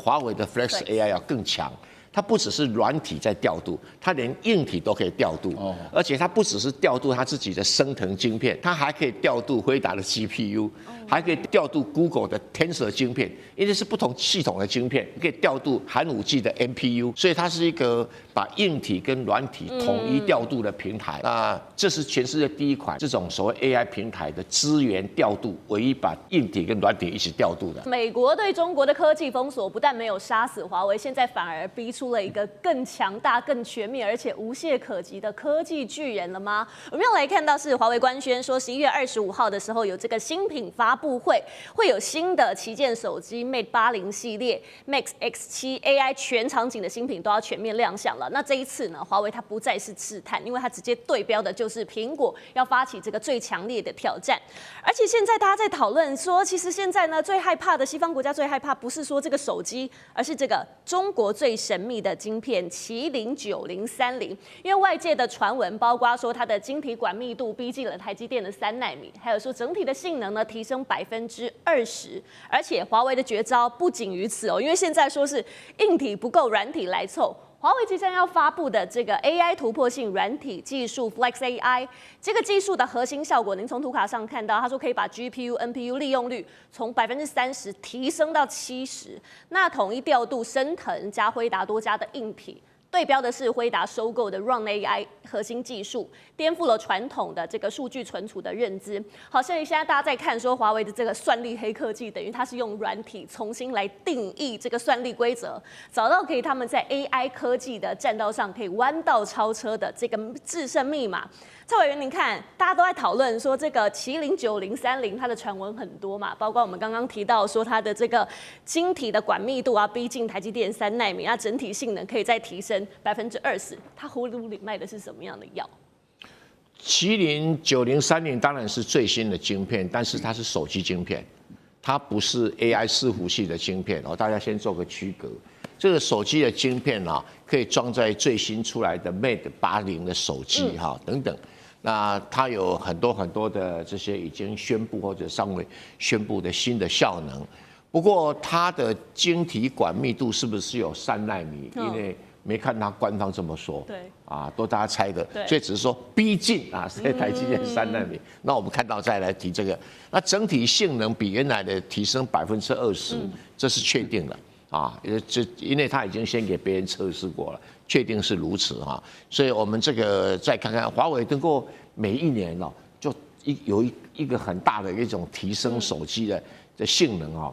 华为的 Flex AI 要更强。它不只是软体在调度，它连硬体都可以调度。而且它不只是调度它自己的升腾晶片，它还可以调度辉达的 GPU，还可以调度 Google 的 Tensor 晶片，因为是不同系统的晶片，可以调度寒武纪的 NPU，所以它是一个把硬体跟软体统一调度的平台。那这是全世界第一款这种所谓 AI 平台的资源调度，唯一把硬体跟软体一起调度的。美国对中国的科技封锁不但没有杀死华为，现在反而逼出了一个更强大、更全面而且无懈可击的科技巨人了吗？我们要来看到是华为官宣说，11月25号的时候有这个新品发布会，会有新的旗舰手机 Mate 80系列、Max X7 AI 全场景的新品都要全面亮相了。那这一次呢，华为它不再是试探，因为它直接对标的就是苹果要发起这个最强烈的挑战。而且现在大家在讨论说，其实现在呢最害怕的西方国家最害怕不是说这个手机，而是这个中国最神秘的晶片麒麟9030，因为外界的传闻包括说它的晶体管密度逼近了台积电的3奈米，还有说整体的性能呢提升20%，而且华为的绝招不仅于此哦，因为现在说是硬体不够，软体来凑。华为即将要发布的这个 AI 突破性软体技术 Flex AI， 这个技术的核心效果，您从图卡上看到，他说可以把 GPU、NPU 利用率从30%提升到70%，那统一调度升腾加辉达多家的硬体。对标的是辉达收购的 Run AI 核心技术，颠覆了传统的这个数据存储的认知。好，所以现在大家在看说华为的这个算力黑科技，等于它是用软体重新来定义这个算力规则，找到可以他们在 AI 科技的战道上可以弯道超车的这个制胜密码。蔡委员，您看，大家都在讨论说这个麒麟9030，它的传闻很多嘛，包括我们刚刚提到说它的这个晶体的管密度啊，逼近台积电3奈米，那整体性能可以再提升20%，它葫芦里卖的是什么样的药？麒麟9030当然是最新的晶片，但是它是手机晶片，它不是 AI 伺服器的晶片哦，大家先做个区隔。这个手机的晶片啊，可以装在最新出来的 Mate 80的手机哈等等。那它有很多的这些已经宣布或者尚未宣布的新的效能，不过它的晶体管密度是不是有3奈米？因为没看它官方这么说，对啊，都大家猜的，所以只是说逼近啊，是台积电3奈米。那我们看到再来提这个，那整体性能比原来的提升20%，这是确定的。啊，因为他已经先给别人测试过了，确定是如此哈，所以我们这个再看看华为能够每一年哦，就有一个很大的一种提升手机的性能哦。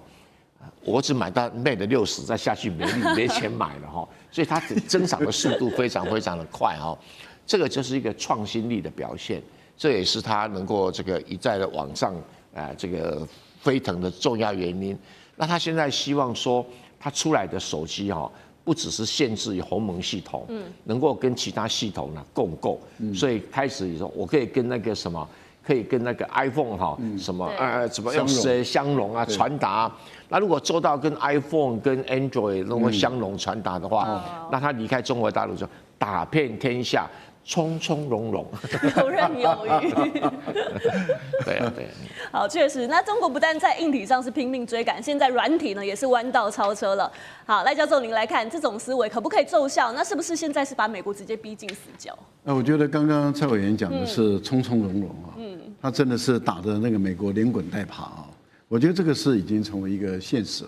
我只买到 Mate 60，再下去没钱买了哈，所以它增长的速度非常的快哈，这个就是一个创新力的表现，这也是它能够这个一再的往上这个飞腾的重要原因。那他现在希望说。它出来的手机哈，不只是限制于鸿蒙系统，能够跟其他系统呢共构，所以开始说我可以跟那个什么，可以跟那个 iPhone 哈，什么怎么用相容啊传达。那如果做到跟 iPhone 跟 Android 能够相容传达的话，那他离开中国大陆就打遍天下。从从容容，游刃有余。对啊。好，确实，那中国不但在硬体上是拼命追赶，现在软体呢也是弯道超车了。好，赖教授，您来看这种思维可不可以奏效？那是不是现在是把美国直接逼进死角？我觉得刚刚蔡委员讲的是从从容容啊，他真的是打的那个美国连滚带爬啊。我觉得这个是已经成为一个现实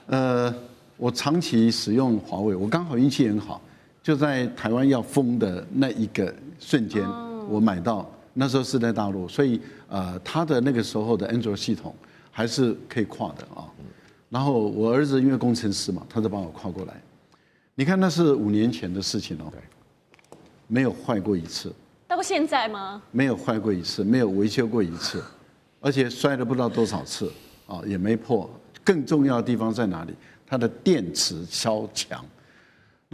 了。我长期使用华为，我刚好运气很好。就在台湾要封的那一个瞬间，我买到，那时候是在大陆，所以它的那个时候的 Android 系统还是可以跨的啊。然后我儿子因为工程师嘛，他就帮我跨过来。你看那是5年前的事情哦，没有坏过一次。到现在吗？没有坏过一次，没有维修过一次，而且摔了不知道多少次啊，也没破。更重要的地方在哪里？它的电池超强。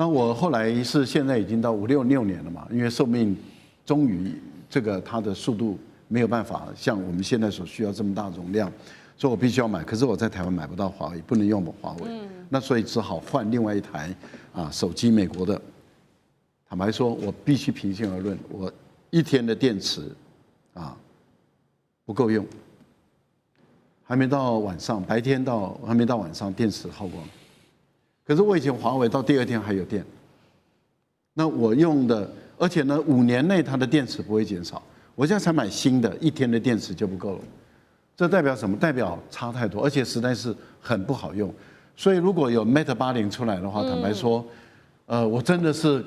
那我后来是现在已经到5、6年了嘛，因为寿命终于这个它的速度没有办法像我们现在所需要这么大容量，所以我必须要买。可是我在台湾买不到华为，不能用华为，那所以只好换另外一台手机，美国的。坦白说，我必须平心而论，我1天的电池不够用，还没到晚上，白天还没到晚上，电池耗光。可是我以前华为到第2天还有电，那我用的，而且呢5年内它的电池不会减少，我现在才买新的，1天的电池就不够了。这代表什么？代表差太多，而且实在是很不好用。所以如果有 Mate 80出来的话，坦白说，我真的是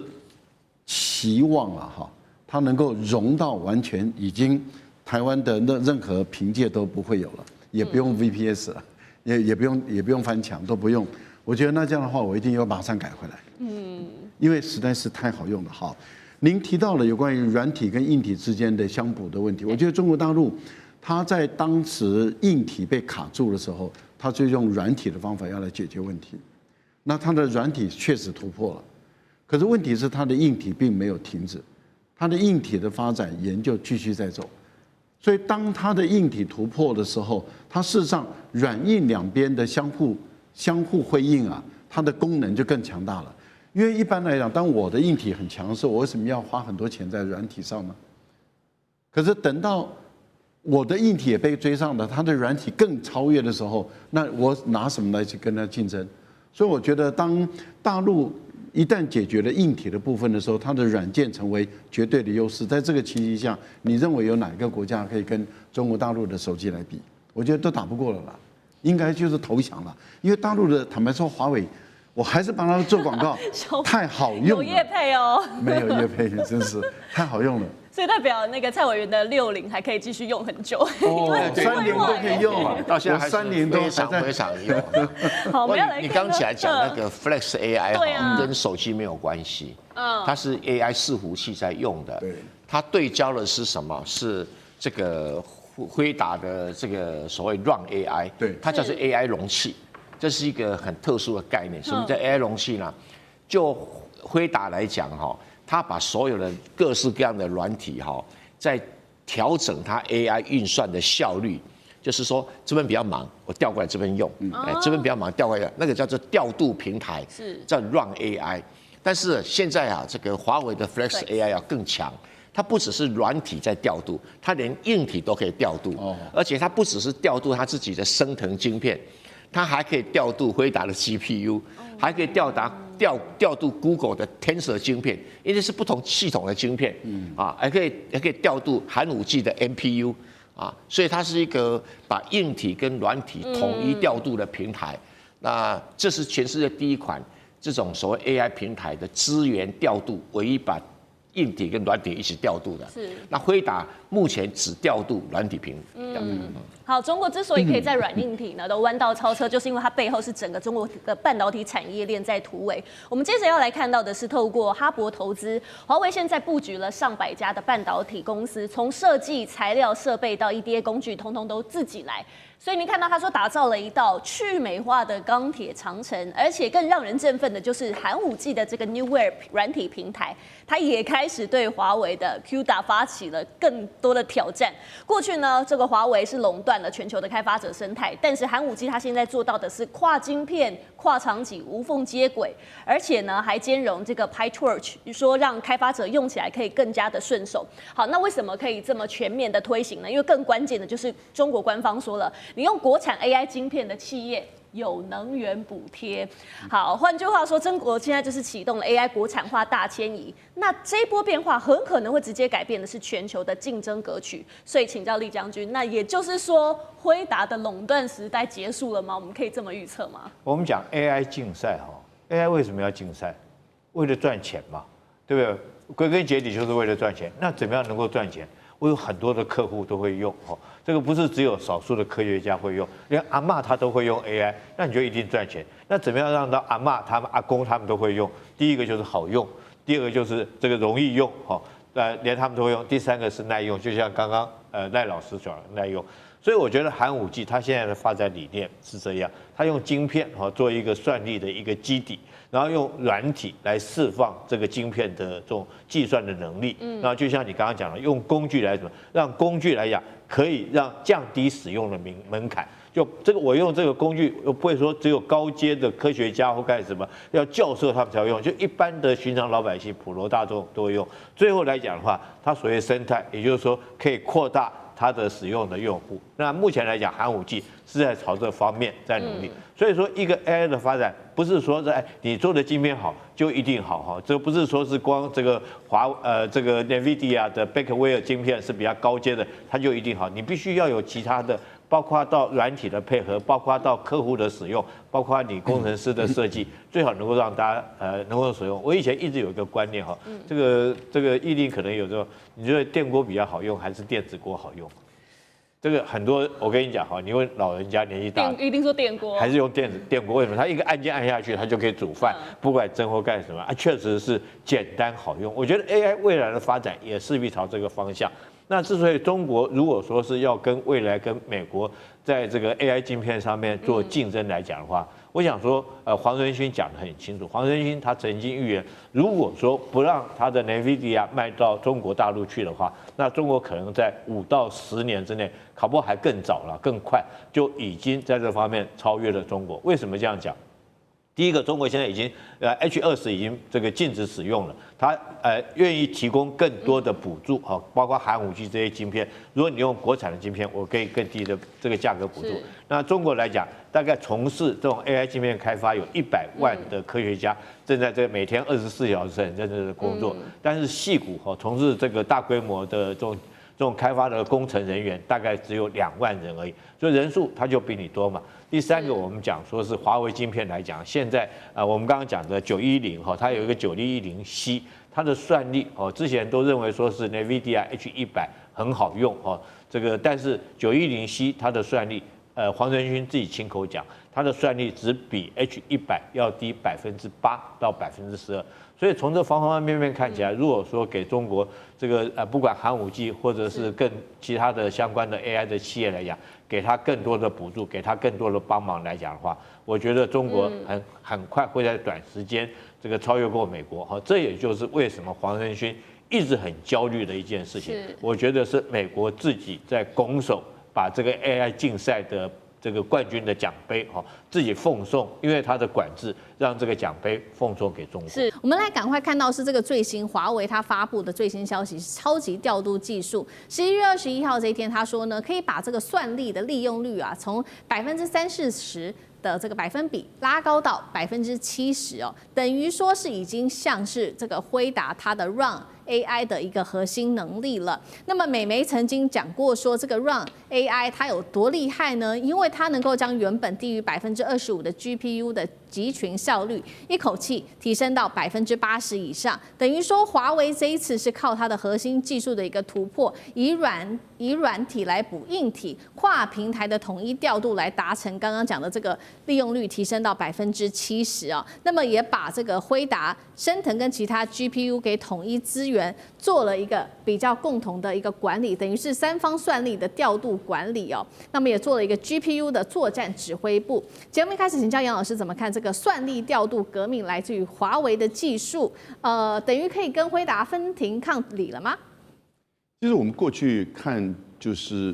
期望啊哈，它能够融到完全已经台湾的任何凭借都不会有了，也不用 VPS 了，也不用翻墙，都不用。我觉得那这样的话，我一定要马上改回来。因为实在是太好用了。好，您提到了有关于软体跟硬体之间的相补的问题，我觉得中国大陆。他在当时硬体被卡住的时候，他就用软体的方法要来解决问题。那他的软体确实突破了，可是问题是他的硬体并没有停止，他的硬体的发展研究继续在走。所以当他的硬体突破的时候，它事实上软硬两边的相互辉映啊，它的功能就更强大了。因为一般来讲，当我的硬体很强的时候，我为什么要花很多钱在软体上呢？可是等到我的硬体也被追上了，它的软体更超越的时候，那我拿什么来去跟它竞争？所以我觉得，当大陆一旦解决了硬体的部分的时候，它的软件成为绝对的优势。在这个情形下，你认为有哪个国家可以跟中国大陆的手机来比？我觉得都打不过了啦，应该就是投降了。因为大陆的坦白说，华为，我还是帮他做广告，太好用了。有业配哦，没有业配，真是太好用了。所以代表那个蔡委员的60还可以继续用很久，哦，3年都可以用啊，到现在还是3年都非常用。好，我们要来你刚起来讲那个 Flex AI 啊，跟手机没有关系，它是 AI 伺服器在用的，对，它对焦的是什么？是这个辉达的这个所谓 Run AI， 对，它叫做 AI 容器，这是一个很特殊的概念。什么叫 AI 容器呢？就辉达来讲哈。他把所有的各式各样的软体哈，在调整它 AI 运算的效率，就是说这边比较忙，我调过来这边用，这边比较忙调过来，那个叫做调度平台，叫 Run AI。但是现在啊，这个华为的 Flex AI 要更强，它不只是软体在调度，它连硬体都可以调度，而且它不只是调度它自己的升腾晶片，它还可以调度辉达的 GPU， 还可以调度 Google 的 Tensor 晶片，因为是不同系统的晶片，还可以调度寒武纪的 NPU， 所以它是一个把硬体跟软体统一调度的平台。那这是全世界第一款这种所谓 AI 平台的资源调度，唯一把硬体跟软体一起调度的。是。那辉达目前只调度软体平台。好，中国之所以可以在软硬体呢都弯道超车，就是因为它背后是整个中国的半导体产业链在突围。我们接着要来看到的是，透过哈勃投资，华为现在布局了上百家的半导体公司，从设计、材料、设备到 EDA 工具，通通都自己来。所以您看到他说打造了一道去美化的钢铁长城，而且更让人振奋的就是寒武纪的这个 Newware 软体平台，它也开始对华为的 CUDA 发起了更多的挑战。过去呢，这个华为是垄断了全球的开发者生态，但是寒武纪它现在做到的是跨晶片、跨场景无缝接轨，而且呢还兼容这个 PyTorch， 说让开发者用起来可以更加的顺手。好，那为什么可以这么全面的推行呢？因为更关键的就是中国官方说了，你用国产 AI 晶片的企业有能源补贴。好，换句话说，中国现在就是启动了 AI 国产化大迁移。那这一波变化很可能会直接改变的是全球的竞争格局。所以请教厉将军，那也就是说，辉达的垄断时代结束了吗？我们可以这么预测吗？我们讲 AI 竞赛，AI 为什么要竞赛？为了赚钱嘛，对不对？归根结底就是为了赚钱。那怎么样能够赚钱？我有很多的客户都会用这个不是只有少数的科学家会用，连阿嬷他都会用 AI， 那你就一定赚钱。那怎么样让到阿嬷他们、阿公他们都会用？第一个就是好用，第二个就是这个容易用连他们都会用。第三个是耐用，就像刚刚赖老师讲的耐用。所以我觉得寒武纪它现在的发展理念是这样，它用晶片做一个算力的一个基底，然后用软体来释放这个晶片的这种计算的能力。然后就像你刚刚讲的，用工具来什么，让工具来讲可以让降低使用的门槛。就这个我用这个工具，又不会说只有高阶的科学家或干什么，要教授他们才会用，就一般的寻常老百姓、普罗大众都会用。最后来讲的话，它所谓生态，也就是说可以扩大它的使用的用户。那目前来讲，寒武纪是在朝这方面在努力。所以说，一个 AI 的发展不是说你做的晶片好就一定好哈，这不是说是光这个这个 NVIDIA 的 Blackwell 晶片是比较高阶的，它就一定好。你必须要有其他的，包括到软体的配合，包括到客户的使用，包括你工程师的设计，最好能够让大家能够使用。我以前一直有一个观念哈，这个毅力可能有时候你觉得电锅比较好用还是电子锅好用？这个很多，我跟你讲哈，你问老人家年纪大，一定说电锅，还是用电锅？为什么？他一个按键按下去，他就可以煮饭，不管蒸或干什么啊，确实是简单好用。我觉得 AI 未来的发展也势必朝这个方向。那之所以中国如果说是要跟未来跟美国在这个 AI 晶片上面做竞争来讲的话，我想说，黄仁勋讲得很清楚。黄仁勋他曾经预言，如果说不让他的 NVIDIA 卖到中国大陆去的话，那中国可能在5到10年之内，搞不好还更早了、更快，就已经在这方面超越了中国。为什么这样讲？第一个，中国现在已经H20已经这个禁止使用了，它愿意提供更多的补助哈，包括寒武纪这些晶片。如果你用国产的晶片，我可以更低的这个价格补助。那中国来讲，大概从事这种 AI 晶片开发有100万的科学家，正在这每天24小时很认真的工作。但是矽谷哈从事这个大规模的这种开发的工程人员大概只有2万人而已，所以人数它就比你多嘛。第三个，我们讲说是华为晶片来讲，现在我们刚刚讲的910哈，它有一个9110C，它的算力哦，之前都认为说是 NVIDIA H100很好用哦，这个但是910C它的算力，黄仁勋自己亲口讲，它的算力只比 H100要低8%到12%。所以从这方方面面看起来，如果说给中国这个不管寒武纪或者是更其他的相关的 AI 的企业来讲，给他更多的补助，给他更多的帮忙来讲的话，我觉得中国很快会在短时间这个超越过美国哈。这也就是为什么黄仁勋一直很焦虑的一件事情。我觉得是美国自己在拱手把这个 AI 竞赛的这个冠军的奖杯哈，自己奉送，因为他的管制让这个奖杯奉送给中国。是我们来赶快看到是这个最新华为它发布的最新消息，超级调度技术。11月21号这一天，他说呢，可以把这个算力的利用率啊，从30%-40%的这个百分比拉高到70%哦，等于说是已经像是这个辉达它的 Run AI 的一个核心能力了。那么美媒曾经讲过说，这个 Run AI 它有多厉害呢？因为它能够将原本低于25%的 GPU 的集群效率一口气提升到80%以上，等于说华为这一次是靠它的核心技术的一个突破，以软体来补硬体，跨平台的统一调度来达成刚刚讲的这个利用率提升到70%哦。那么也把这个辉达、升腾跟其他 GPU 给统一资源，做了一个比较共同的一个管理，等于是3方算力的调度管理哦。那么也做了一个 GPU 的作战指挥部。节目一开始请教杨老师怎么看这个算力调度革命来自于华为的技术，等于可以跟辉达分庭抗礼了吗？其实我们过去看，就是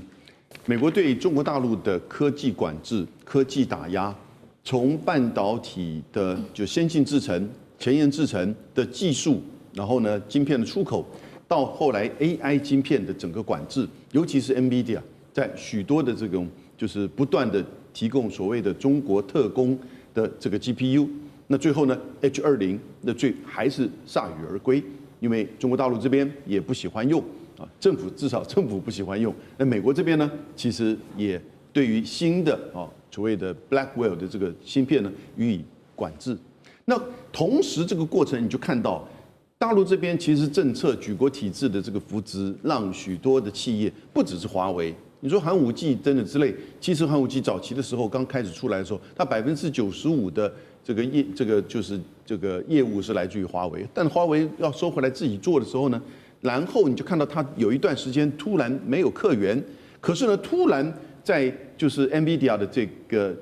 美国对中国大陆的科技管制、科技打压，从半导体的就先进制程、前沿制程的技术，然后呢，晶片的出口，到后来 AI 晶片的整个管制，尤其是 NVIDIA 在许多的这种就是不断的提供所谓的中国特供的这个 GPU， 那最后呢 H20 那还是铩羽而归，因为中国大陆这边也不喜欢用啊，至少政府不喜欢用。那美国这边呢，其实也对于新的所谓的 Blackwell 的这个芯片呢予以管制。那同时这个过程你就看到，大陆这边其实政策举国体制的这个扶植，让许多的企业不只是华为。你说寒武纪等等之类，其实寒武纪早期的时候刚开始出来的时候，它95%的这个业务是来自于华为，但华为要收回来自己做的时候呢，然后你就看到它有一段时间突然没有客源，可是呢，突然在就是 NVIDIA 的这个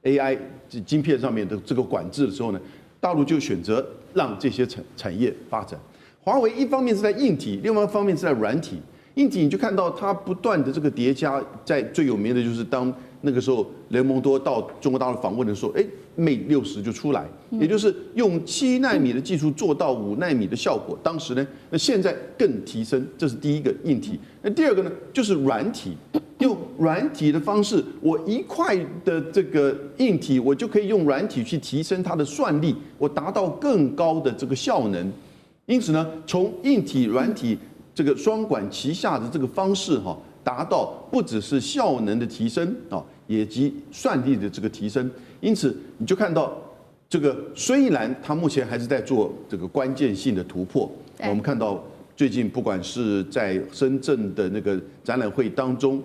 AI 晶片上面的这个管制的时候呢，大陆就选择让这些产业发展。华为一方面是在硬体，另外一方面是在软体。硬体你就看到它不断的这个叠加，在最有名的就是当那个时候雷蒙多到中国大陆访问的时候，Mate 60就出来，也就是用7奈米的技术做到5奈米的效果。当时呢，那现在更提升，这是第一个硬体。那第二个呢，就是软体，用软体的方式，我一块的这个硬体，我就可以用软体去提升它的算力，我达到更高的这个效能。因此呢，从硬体、软体这个双管齐下的这个方式达到不只是效能的提升也及算力的这个提升。因此，你就看到这个虽然它目前还是在做这个关键性的突破，我们看到最近不管是在深圳的那个展览会当中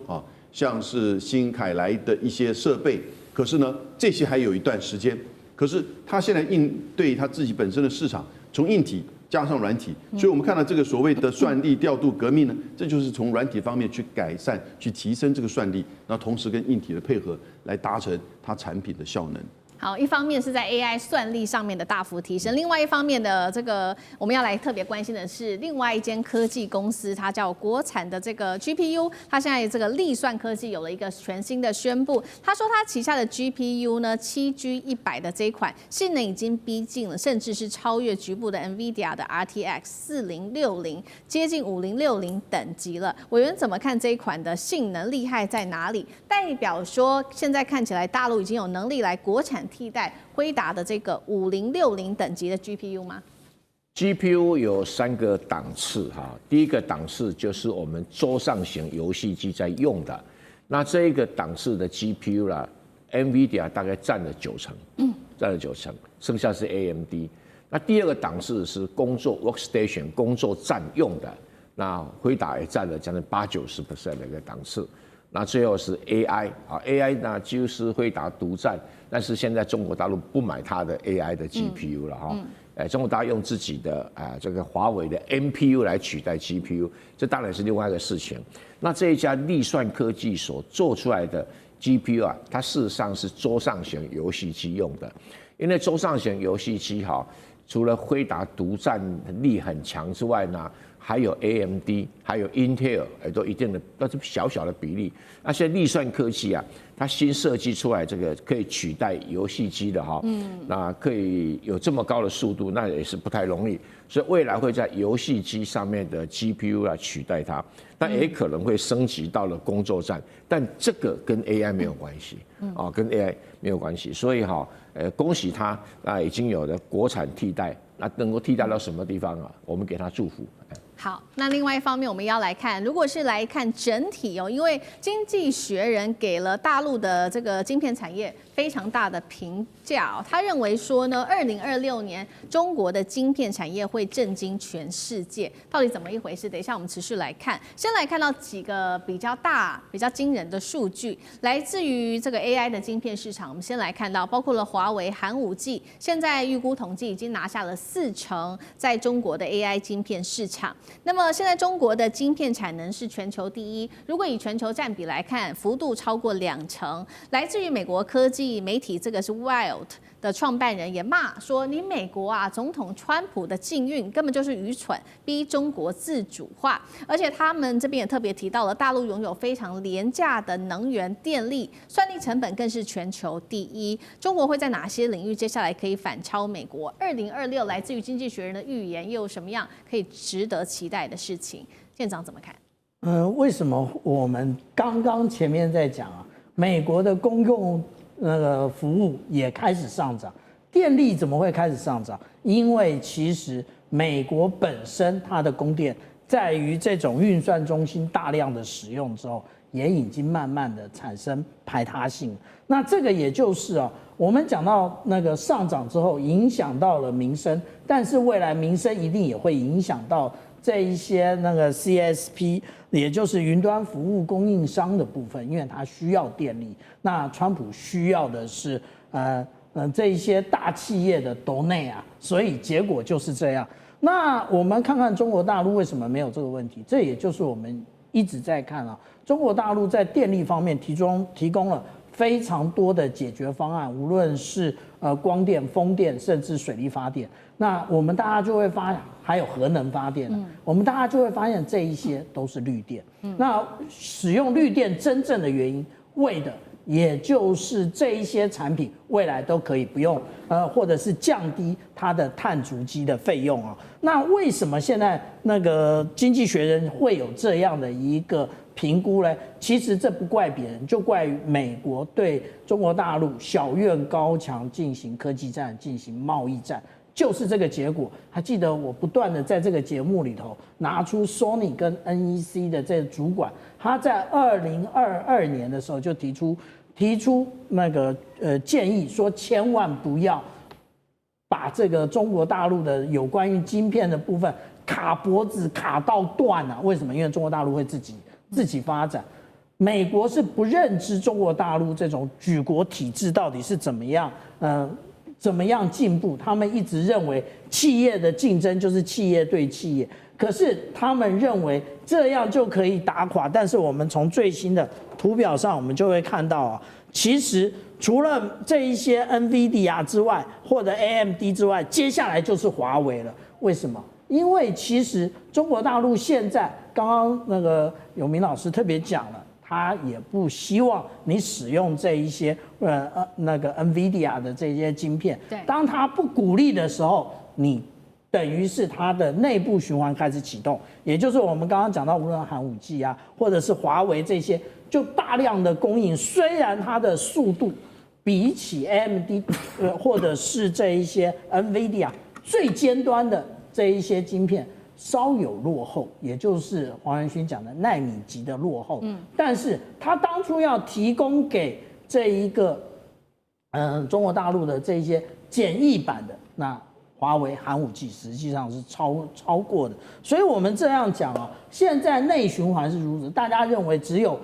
像是新凯莱的一些设备，可是呢，这些还有一段时间。可是它现在应对它自己本身的市场，从硬体加上软体，所以我们看到这个所谓的算力调度革命呢，这就是从软体方面去改善、去提升这个算力，那同时跟硬体的配合来达成它产品的效能。好，一方面是在 AI 算力上面的大幅提升，另外一方面的这个我们要来特别关心的是另外一间科技公司，它叫国产的这个 GPU， 它现在这个力算科技有了一个全新的宣布，他说他旗下的 GPU 呢7G100的这一款性能已经逼近了，甚至是超越局部的 NVIDIA 的 RTX 4060，接近5060等级了。委员怎么看这一款的性能厉害在哪里？代表说现在看起来大陆已经有能力来国产替代辉达的这个5060等级的 GPU 吗 ？GPU 有3个档次第一个档次就是我们桌上型游戏机在用的，那这一个档次的 GPU 啦 ，NVIDIA 大概占了90%，占了90%，剩下是 AMD。那第二个档次是工作 workstation 工作站用的，那辉达也占了将近80-90% 的一个档次。那最后是 AI 呢几乎是辉达独占，但是现在中国大陆不买它的 AI 的 GPU 了中国大陆用自己的这个华为的 NPU 来取代 GPU， 这当然是另外一个事情。那这一家力算科技所做出来的 GPU 它事实上是桌上型游戏机用的，因为桌上型游戏机除了辉达独占力很强之外呢，还有 AMD， 还有 Intel， 也都一定的，都是小小的比例。那现在力算科技它新设计出来这个可以取代游戏机的那可以有这么高的速度，那也是不太容易。所以未来会在游戏机上面的 GPU 来取代它，但也可能会升级到了工作站，但这个跟 AI 没有关系跟 AI 没有关系。所以恭喜它已经有了国产替代，那能够替代到什么地方我们给它祝福。好，那另外一方面，我们要来看，如果是来看整体因为《经济学人》给了大陆的这个晶片产业非常大的评价他认为说呢，2026年中国的晶片产业会震惊全世界，到底怎么一回事？等一下我们持续来看。先来看到几个比较大、比较惊人的数据，来自于这个 AI 的晶片市场。我们先来看到，包括了华为、寒武纪，现在预估统计已经拿下了40%在中国的 AI 晶片市场。那么现在中国的晶片产能是全球第一，如果以全球占比来看，幅度超过2成。来自于美国科技媒体，这个是 Wild 的创办人也骂说，你美国总统川普的禁运根本就是愚蠢，逼中国自主化。而且他们这边也特别提到了，大陆拥有非常廉价的能源电力，算力成本更是全球第一。中国会在哪些领域接下来可以反超美国？2026来自于经济学人的预言又有什么样可以值得期待的事情？舰长怎么看？为什么我们刚刚前面在讲美国的公共那个服务也开始上涨，电力怎么会开始上涨？因为其实美国本身它的供电在于这种运算中心大量的使用之后，也已经慢慢的产生排他性。那这个也就是我们讲到那个上涨之后影响到了民生，但是未来民生一定也会影响到这一些那个 CSP， 也就是云端服务供应商的部分，因为它需要电力。那川普需要的是这一些大企业的donate所以结果就是这样。那我们看看中国大陆为什么没有这个问题？这也就是我们一直在看中国大陆在电力方面提供了非常多的解决方案，无论是光电、风电，甚至水力发电。那我们大家就会还有核能发电我们大家就会发现这一些都是绿电。那使用绿电真正的原因，为的也就是这一些产品未来都可以不用，或者是降低它的碳足迹的费用啊。那为什么现在那个经济学人会有这样的一个评估呢？其实这不怪别人，就怪于美国对中国大陆小院高墙进行科技战、进行贸易战。就是这个结果。还记得我不断的在这个节目里头拿出 Sony 跟 NEC 的这个主管，他在2022年的时候就提出那个建议，说千万不要把这个中国大陆的有关于晶片的部分卡脖子卡到断啊！为什么？因为中国大陆会自己发展。美国是不认知中国大陆这种举国体制到底是怎么样进步，他们一直认为企业的竞争就是企业对企业，可是他们认为这样就可以打垮。但是我们从最新的图表上，我们就会看到啊，其实除了这一些 NVIDIA 之外，或者 AMD 之外，接下来就是华为了。为什么？因为其实中国大陆现在，刚刚那个永明老师特别讲了。他也不希望你使用这一些那个 NVIDIA 的这些晶片。对，当他不鼓励的时候，你等于是它的内部循环开始启动，也就是我们刚刚讲到，无论寒武纪啊，或者是华为这些，就大量的供应，虽然它的速度比起 AMD 或者是这一些 NVIDIA 最尖端的这一些晶片。稍有落后，也就是黄仁勋讲的奈米级的落后。但是他当初要提供给这一个中国大陆的这些简易版的，那华为寒武纪实际上是超过的。所以我们这样讲啊，现在内循环是如此，大家认为只有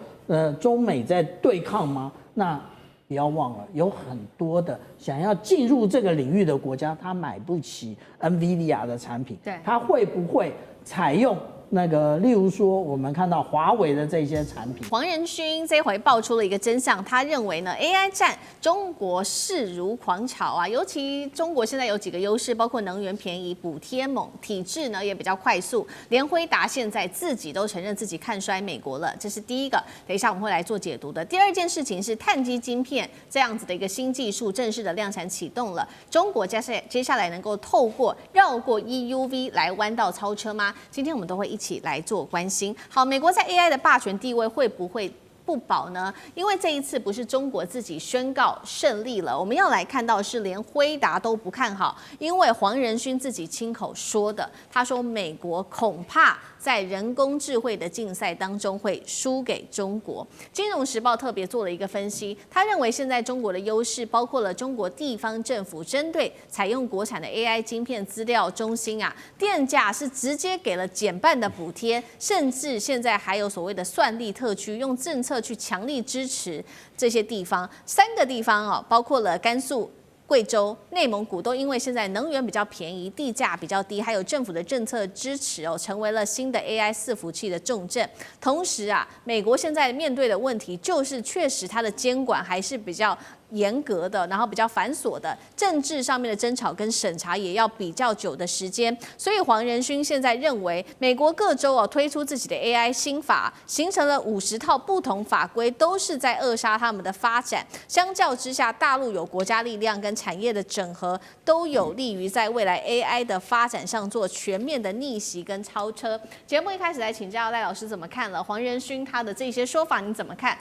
中美在对抗吗？那不要忘了，有很多的想要进入这个领域的国家，他买不起 NVIDIA 的产品，对，他会不会采用那个，例如说我们看到华为的这些产品？黄仁勋这回爆出了一个真相，他认为呢 ，AI 战中国势如狂潮啊，尤其中国现在有几个优势，包括能源便宜、补贴猛、体制呢也比较快速，连辉达现在自己都承认自己看衰美国了，这是第一个。等一下我们会来做解读的。第二件事情是碳基晶片这样子的一个新技术正式的量产启动了，中国接下来能够透过绕过 EUV 来弯道超车吗？今天我们都会一起来做关心。好，美国在 AI 的霸权地位会不会不保呢？因为这一次不是中国自己宣告胜利了，我们要来看到是连辉达都不看好，因为黄仁勋自己亲口说的，他说美国恐怕在人工智慧的竞赛当中会输给中国。金融时报特别做了一个分析，他认为现在中国的优势包括了中国地方政府针对采用国产的 AI 晶片资料中心啊，电价是直接给了减半的补贴，甚至现在还有所谓的算力特区，用政策去强力支持这些地方。3个地方哦，包括了甘肃、贵州、内蒙古都因为现在能源比较便宜，地价比较低，还有政府的政策支持哦，成为了新的 AI 伺服器的重镇。同时啊，美国现在面对的问题就是确实它的监管还是比较严格的，然后比较繁琐的，政治上面的争吵跟审查也要比较久的时间。所以黄仁勋现在认为，美国各州推出自己的 AI 新法，形成了50套不同法规，都是在扼杀他们的发展。相较之下，大陆有国家力量跟产业的整合，都有利于在未来 AI 的发展上做全面的逆袭跟超车。节目一开始来请教赖老师怎么看了黄仁勋他的这些说法，你怎么看？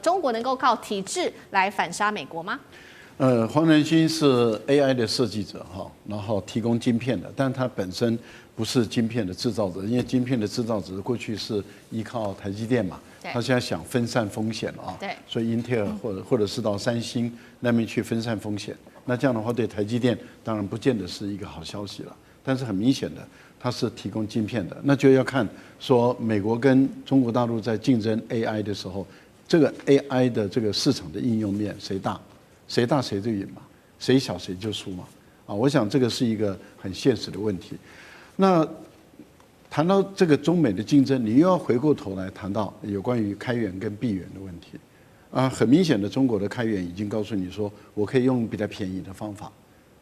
中国能够靠体制来反杀美国吗？黄仁勋是 AI 的设计者哈，然后提供晶片的，但他本身不是晶片的制造者，因为晶片的制造者过去是依靠台积电嘛，他现在想分散风险了啊，对，所以英特尔或者是到三星那边去分散风险，那这样的话对台积电当然不见得是一个好消息了，但是很明显的。它是提供晶片的，那就要看说美国跟中国大陆在竞争 AI 的时候，这个 AI 的这个市场的应用面谁大谁就赢嘛，谁小谁就输嘛，啊，我想这个是一个很现实的问题。那谈到这个中美的竞争，你又要回过头来谈到有关于开源跟闭源的问题，啊，很明显的中国的开源已经告诉你说，我可以用比较便宜的方法，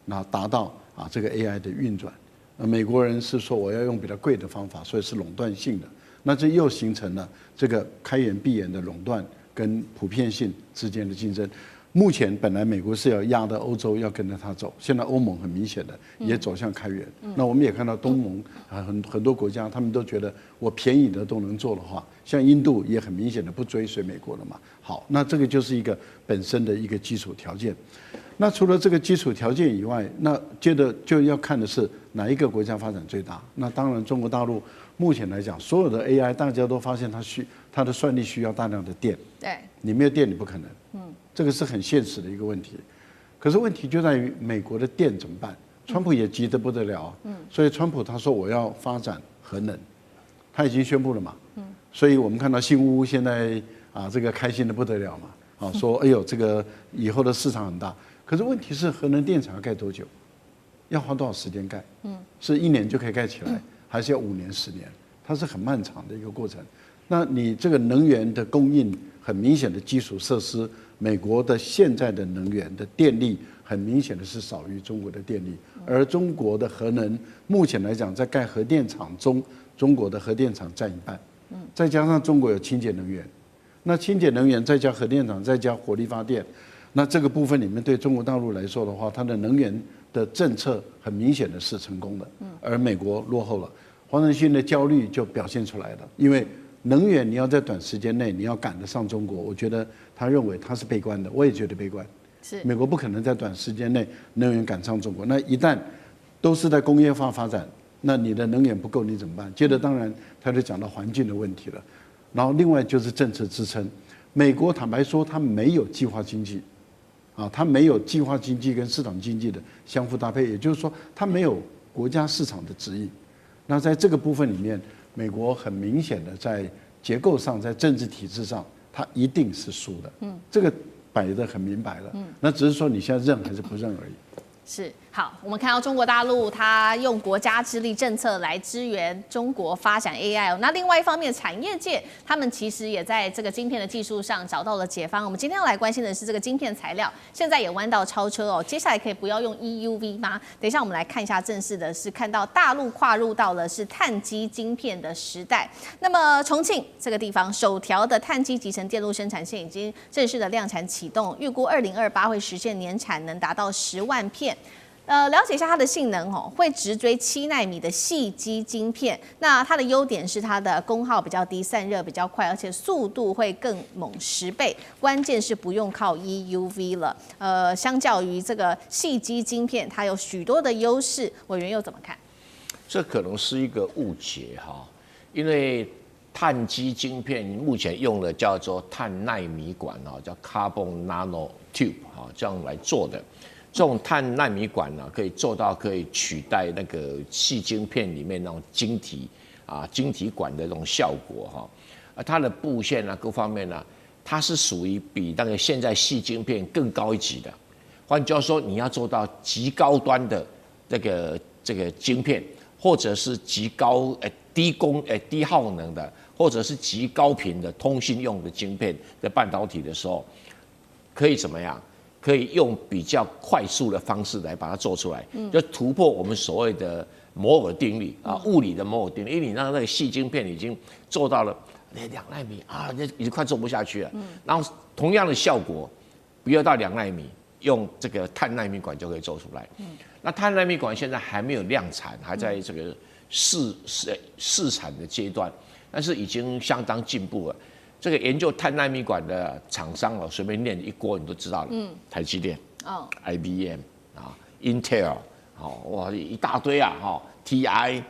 那达到啊这个 AI 的运转。美国人是说我要用比较贵的方法，所以是垄断性的，那这又形成了这个开源闭源的垄断跟普遍性之间的竞争。目前本来美国是要压的欧洲要跟着它走，现在欧盟很明显的也走向开源。那我们也看到东盟很多国家，他们都觉得我便宜的都能做的话，像印度也很明显的不追随美国了嘛。好，那这个就是一个本身的一个基础条件。那除了这个基础条件以外，那接着就要看的是哪一个国家发展最大。那当然，中国大陆目前来讲，所有的 AI 大家都发现它的算力需要大量的电，对，你没有电你不可能。这个是很现实的一个问题。可是问题就在于美国的电怎么办？川普也急得不得了啊。所以川普他说我要发展核能，他已经宣布了嘛。所以我们看到新屋现在这个开心的不得了嘛。说哎呦这个以后的市场很大。可是问题是核能电厂要盖多久？要花多少时间盖？是1年就可以盖起来，还是要5年10年？它是很漫长的一个过程。那你这个能源的供应很明显的基础设施，美国的现在的能源的电力很明显的是少于中国的电力，而中国的核能目前来讲，在盖核电厂中，中国的核电厂占1半，再加上中国有清洁能源，那清洁能源再加核电厂再加火力发电，那这个部分里面对中国大陆来说的话，它的能源的政策很明显的是成功的，而美国落后了，黄仁勋的焦虑就表现出来了，因为能源你要在短时间内你要赶得上中国，我觉得他认为他是悲观的，我也觉得悲观。是美国不可能在短时间内能源赶上中国，那一旦都是在工业化发展，那你的能源不够你怎么办？接着当然他就讲到环境的问题了，然后另外就是政策支撑。美国坦白说他没有计划经济，它没有计划经济跟市场经济的相互搭配，也就是说它没有国家市场的指引。那在这个部分里面，美国很明显的在结构上，在政治体制上，它一定是输的。这个摆得很明白了。那只是说你现在认还是不认而已。是好，我们看到中国大陆它用国家之力政策来支援中国发展 AI 那另外一方面，产业界他们其实也在这个晶片的技术上找到了解方。我们今天要来关心的是这个晶片材料，现在也弯道超车哦。接下来可以不要用 EUV 吗？等一下我们来看一下正式的是看到大陆跨入到了是碳基晶片的时代。那么重庆这个地方首条的碳基集成电路生产线已经正式的量产启动，预估2028会实现年产能达到10万片。了解一下它的性能会直追7奈米的细基晶片。那它的优点是它的功耗比较低，散热比较快，而且速度会更猛10倍。关键是不用靠 EUV 了。相较于这个细基晶片，它有许多的优势。委员又怎么看？这可能是一个误解哈，因为碳基晶片目前用的叫做碳奈米管叫 Carbon Nano Tube 这样来做的。这种碳奈米管可以做到可以取代那个细晶片里面那种晶体管的这种效果它的布线各方面它是属于比那个现在细晶片更高一级的。换句话说，你要做到极高端的这个晶片，或者是极高低耗能的，或者是极高频的通信用的晶片的半导体的时候，可以怎么样？可以用比较快速的方式来把它做出来，就突破我们所谓的摩尔定律物理的摩尔定律。因为你让那个细晶片已经做到了2奈米已经快做不下去了。然后同样的效果，不要到2奈米，用这个碳奈米管就可以做出来。那碳奈米管现在还没有量产，还在这个试产的阶段，但是已经相当进步了。这个研究碳奈米管的厂商随便念一锅你都知道了，台积电、IBM Intel 哇一大堆TI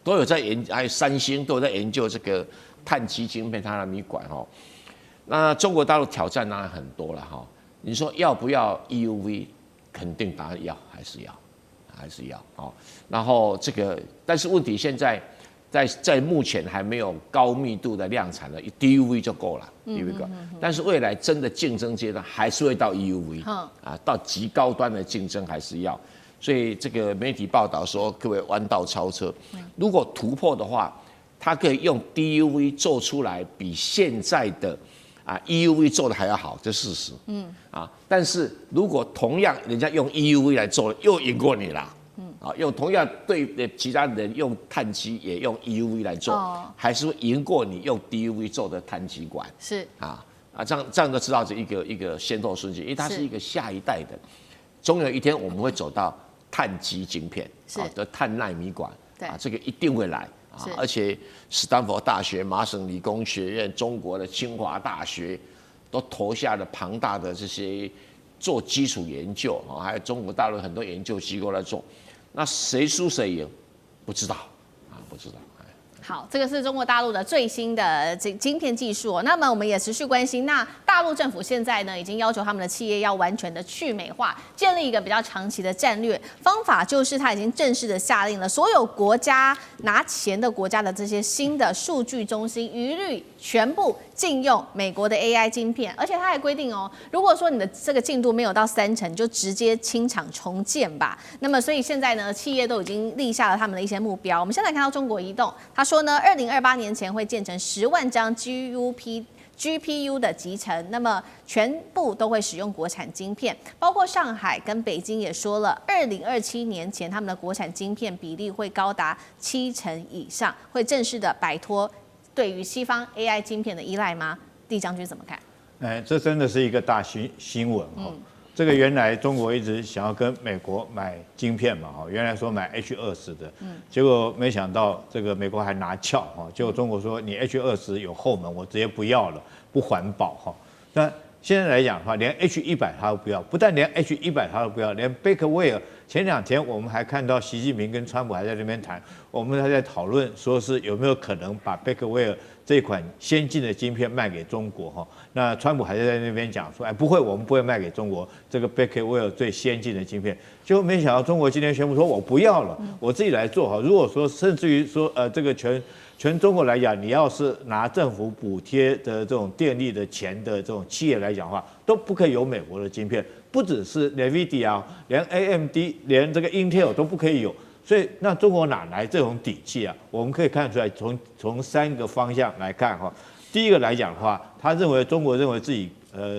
都有在还有三星都有在研究这个碳基晶片、碳奈米管那中国大陆挑战当然很多了你说要不要 EUV？ 肯定答案要，还是要然后这个，但是问题现在。在目前还没有高密度的量产的 DUV 就够了，DUV 够。但是未来真的竞争阶段还是会到 EUV 到极高端的竞争还是要。所以这个媒体报道说各位弯道超车，如果突破的话，它可以用 DUV 做出来比现在的EUV 做的还要好，这是事实。但是如果同样人家用 EUV 来做，又赢过你啦。用同样对其他人用碳基也用 EUV 来做，还是会赢过你用 DUV 做的碳基管。是啊，这样就知道这一个先后顺序，因为它是一个下一代的，终有一天我们会走到碳基晶片的碳纳米管，这个一定会来啊，而且斯坦福大学、麻省理工学院、中国的清华大学都投下了庞大的这些做基础研究啊，还有中国大陆很多研究机构来做，那谁输谁赢不知道啊，不知道。好，这个是中国大陆的最新的晶片技术那么我们也持续关心。那大陆政府现在呢，已经要求他们的企业要完全的去美化，建立一个比较长期的战略方法，就是他已经正式的下令了，所有国家拿钱的国家的这些新的数据中心，一律全部禁用美国的 AI 晶片，而且他还规定如果说你的这个进度没有到30%，就直接清厂重建吧。那么所以现在呢，企业都已经立下了他们的一些目标。我们现在看到中国移动，他说呢，2028年前会建成10万张 GPU 的集成，那么全部都会使用国产晶片，包括上海跟北京也说了，2027年前他们的国产晶片比例会高达70%以上，会正式的摆脱对于西方 AI 晶片的依赖吗？厉将军怎么看？这真的是一个大新闻这个原来中国一直想要跟美国买晶片嘛原来说买 H20的，结果没想到这个美国还拿翘结果中国说你 H20有后门，我直接不要了，不环保那现在来讲的话，连 H100他都不要，不但连 H100他都不要，连贝克威尔前2天我们还看到习近平跟川普还在那边谈，我们还在讨论说是有没有可能把贝克威尔这款先进的晶片卖给中国那川普还在那边讲说，不会，我们不会卖给中国这个贝克威尔最先进的晶片。结果没想到中国今天宣布说，我不要了，我自己来做如果说甚至于说这个全中国来讲，你要是拿政府补贴的这种电力的钱的这种企业来讲的话，都不可以有美国的晶片，不只是 NVIDIA 连 AMD 连这个 Intel 都不可以有。所以那中国哪来这种底气啊？我们可以看出来，从3个方向来看第一个来讲的话，中国认为自己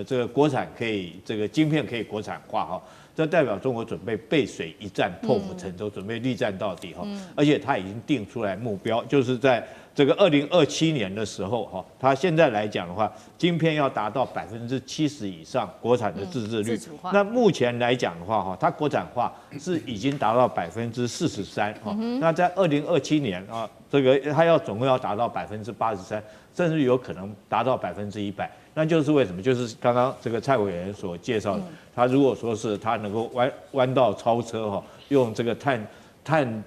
这个国产可以这个晶片可以国产化这代表中国准备背水一战，破釜沉舟，准备力战到底而且他已经定出来目标，就是在这个2027年的时候他现在来讲的话，晶片要达到70%以上国产的自制率。那目前来讲的话它国产化是已经达到43%那在2027年这个它总共要达到83%，甚至有可能达到100%。那就是为什么？就是刚刚这个蔡委员所介绍的，他如果说是他能够弯道超车用这个碳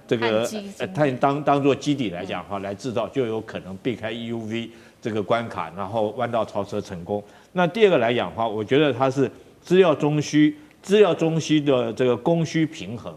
这个碳当做基底来讲的话，来制造就有可能避开 EUV 这个关卡，然后弯道超车成功。那第二个来讲的话，我觉得它是资料中需的这个供需平衡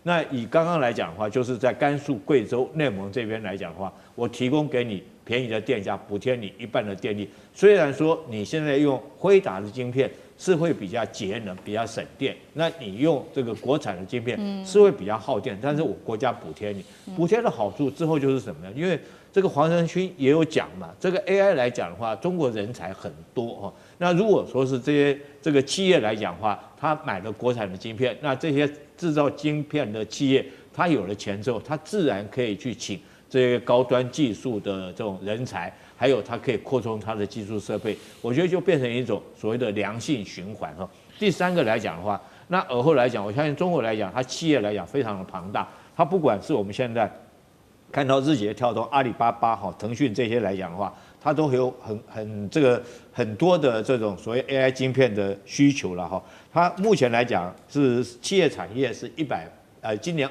那以刚刚来讲的话，就是在甘肃、贵州、内蒙这边来讲的话，我提供给你便宜的电价，补贴你1半的电力。虽然说你现在用辉达的晶片是会比较节能、比较省电，那你用这个国产的晶片是会比较耗电，但是我国家补贴你，补贴的好处之后就是什么呢？因为这个黄仁勋也有讲嘛，这个 AI 来讲的话，中国人才很多那如果说是这个企业来讲的话，他买了国产的晶片，那这些制造晶片的企业，他有了钱之后，他自然可以去请这个高端技术的这种人才，还有它可以扩充它的技术设备，我觉得就变成一种所谓的良性循环第3个来讲的话，那而后来讲，我相信中国来讲，它企业来讲非常的庞大，它不管是我们现在看到字节跳动、阿里巴巴腾讯这些来讲的话，它都有很多的这种所谓 AI 晶片的需求了它目前来讲是企业产业是今年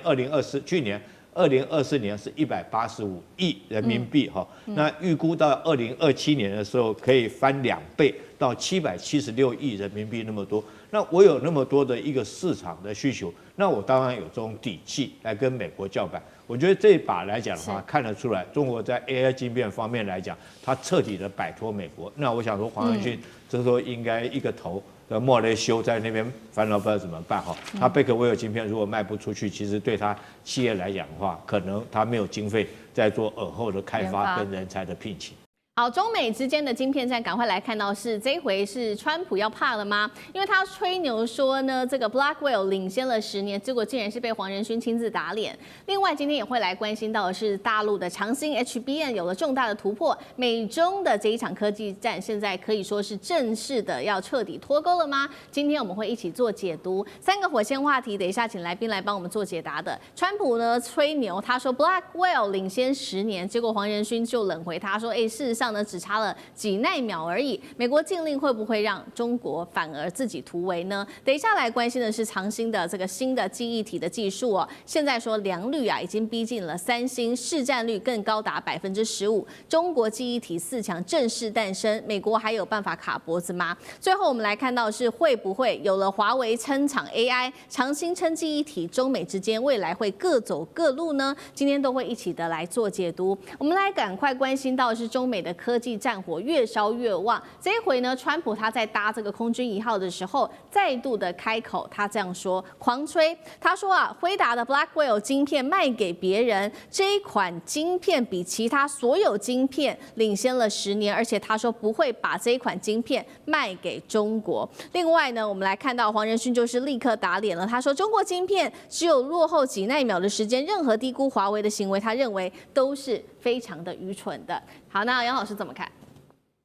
去年2024年是185亿人民币那预估到2027年的时候可以翻2倍到776亿人民币那么多。那我有那么多的一个市场的需求，那我当然有这种底气来跟美国叫板。我觉得这一把来讲的话，看得出来中国在 AI 晶片方面来讲，它彻底的摆脱美国。那我想说，黄仁勋这时候应该一个头的莫雷修在那边烦恼不知道怎么办他贝克威尔晶片如果卖不出去，其实对他企业来讲的话，可能他没有经费在做尔后的开发跟人才的聘请。好，中美之间的晶片战，赶快来看到是这一回是川普要怕了吗？因为他吹牛说呢，这个 Blackwell 领先了10年，结果竟然是被黄仁勋亲自打脸。另外，今天也会来关心到的是大陆的长兴 HBM 有了重大的突破，美中的这一场科技战，现在可以说是正式的要彻底脱钩了吗？今天我们会一起做解读3个火线话题，等一下请来宾来帮我们做解答的。川普呢吹牛，他说 Blackwell 领先10年，结果黄仁勋就冷回他说，事实上呢，只差了几奈秒而已。美国禁令会不会让中国反而自己突围呢？等一下来关心的是长兴的这个新的记忆体的技术哦。现在说良率已经逼近了3星，市占率更高达15%。中国记忆体4强正式诞生，美国还有办法卡脖子吗？最后我们来看到是会不会有了华为撑场 AI， 长兴撑记忆体，中美之间未来会各走各路呢？今天都会一起的来做解读。我们来赶快关心到的是中美的科技战火越烧越旺。这一回呢，川普他在搭这个空军1号的时候，再度的开口，他这样说，狂吹。他说辉达的 Blackwell 晶片卖给别人，这一款晶片比其他所有晶片领先了10年，而且他说不会把这一款晶片卖给中国。另外呢，我们来看到黄仁勋就是立刻打脸了，他说中国晶片只有落后几奈秒的时间，任何低估华为的行为，他认为都是非常的愚蠢的。好，那杨老师怎么看？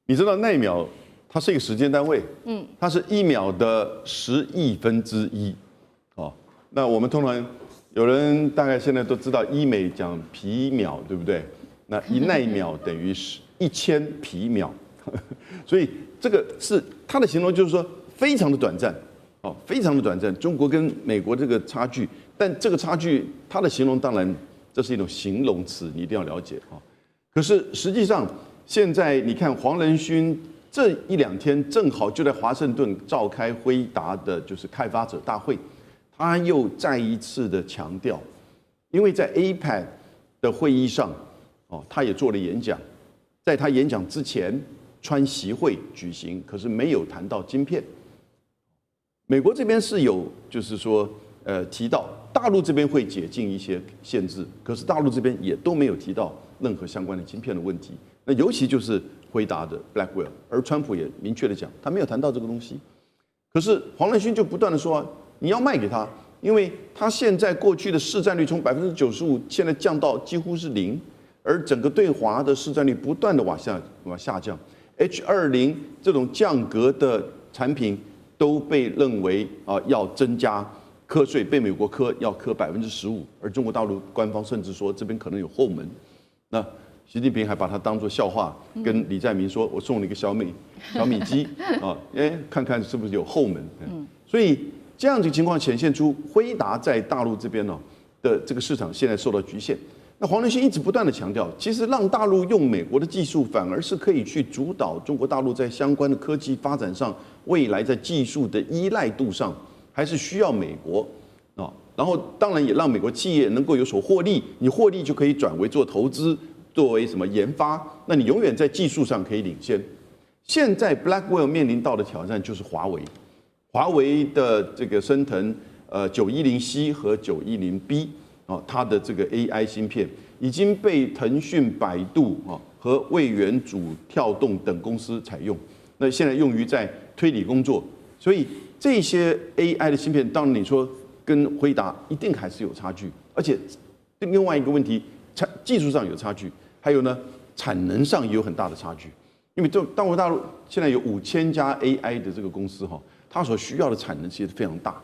你知道奈秒它是一个时间单位，它是1秒的10亿分之一，哦，那我们通常有人大概现在都知道医美讲皮秒，对不对？那1奈秒等于1000皮秒，所以这个是它的形容，就是说非常的短暂，哦，非常的短暂。中国跟美国这个差距，但这个差距它的形容当然这是一种形容词，你一定要了解啊。可是实际上，现在你看黄仁勋这1、2天正好就在华盛顿召开辉达的就是开发者大会，他又再一次的强调，因为在 APEC 的会议上，哦，他也做了演讲，在他演讲之前，川习会举行，可是没有谈到晶片。美国这边是有就是说提到大陆这边会解禁一些限制，可是大陆这边也都没有提到任何相关的晶片的问题。那尤其就是辉达的 Blackwell， 而川普也明确的讲，他没有谈到这个东西。可是黄仁勋就不断的说，你要卖给他，因为他现在过去的市占率从95%现在降到几乎是0，而整个对华的市占率不断的往下降。H20这种降格的产品都被认为要增加课税，被美国要课15%，而中国大陆官方甚至说这边可能有后门。那习近平还把它当作笑话，跟李在明说：“我送了一个小米机啊，看看是不是有后门。”所以这样的情况显现出辉达在大陆这边的这个市场现在受到局限。那黄仁勋一直不断的强调，其实让大陆用美国的技术，反而是可以去主导中国大陆在相关的科技发展上，未来在技术的依赖度上，还是需要美国啊。然后当然也让美国企业能够有所获利，你获利就可以转为做投资。作为什么研发？那你永远在技术上可以领先。现在 Blackwell 面临到的挑战就是华为，华为的这个升腾910C 和910B 它的这个 AI 芯片已经被腾讯、百度和位元组跳动等公司采用，那现在用于在推理工作。所以这些 AI 的芯片，当然你说跟辉达一定还是有差距，而且另外一个问题，技术上有差距。还有呢，产能上也有很大的差距，因为中国大陆现在有5000家 AI 的这个公司它所需要的产能其实非常大，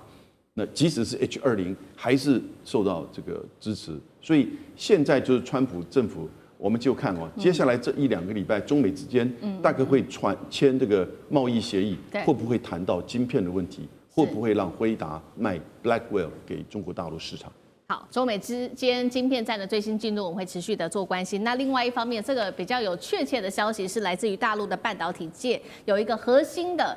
那即使是 H20还是受到这个支持，所以现在就是川普政府，我们就看接下来这1、2个礼拜，中美之间大概会签这个贸易协议，会不会谈到晶片的问题，会不会让辉达卖 Blackwell 给中国大陆市场？好，中美之间晶片战的最新进度，我们会持续的做关心。那另外一方面，这个比较有确切的消息是来自于大陆的半导体界有一个核心的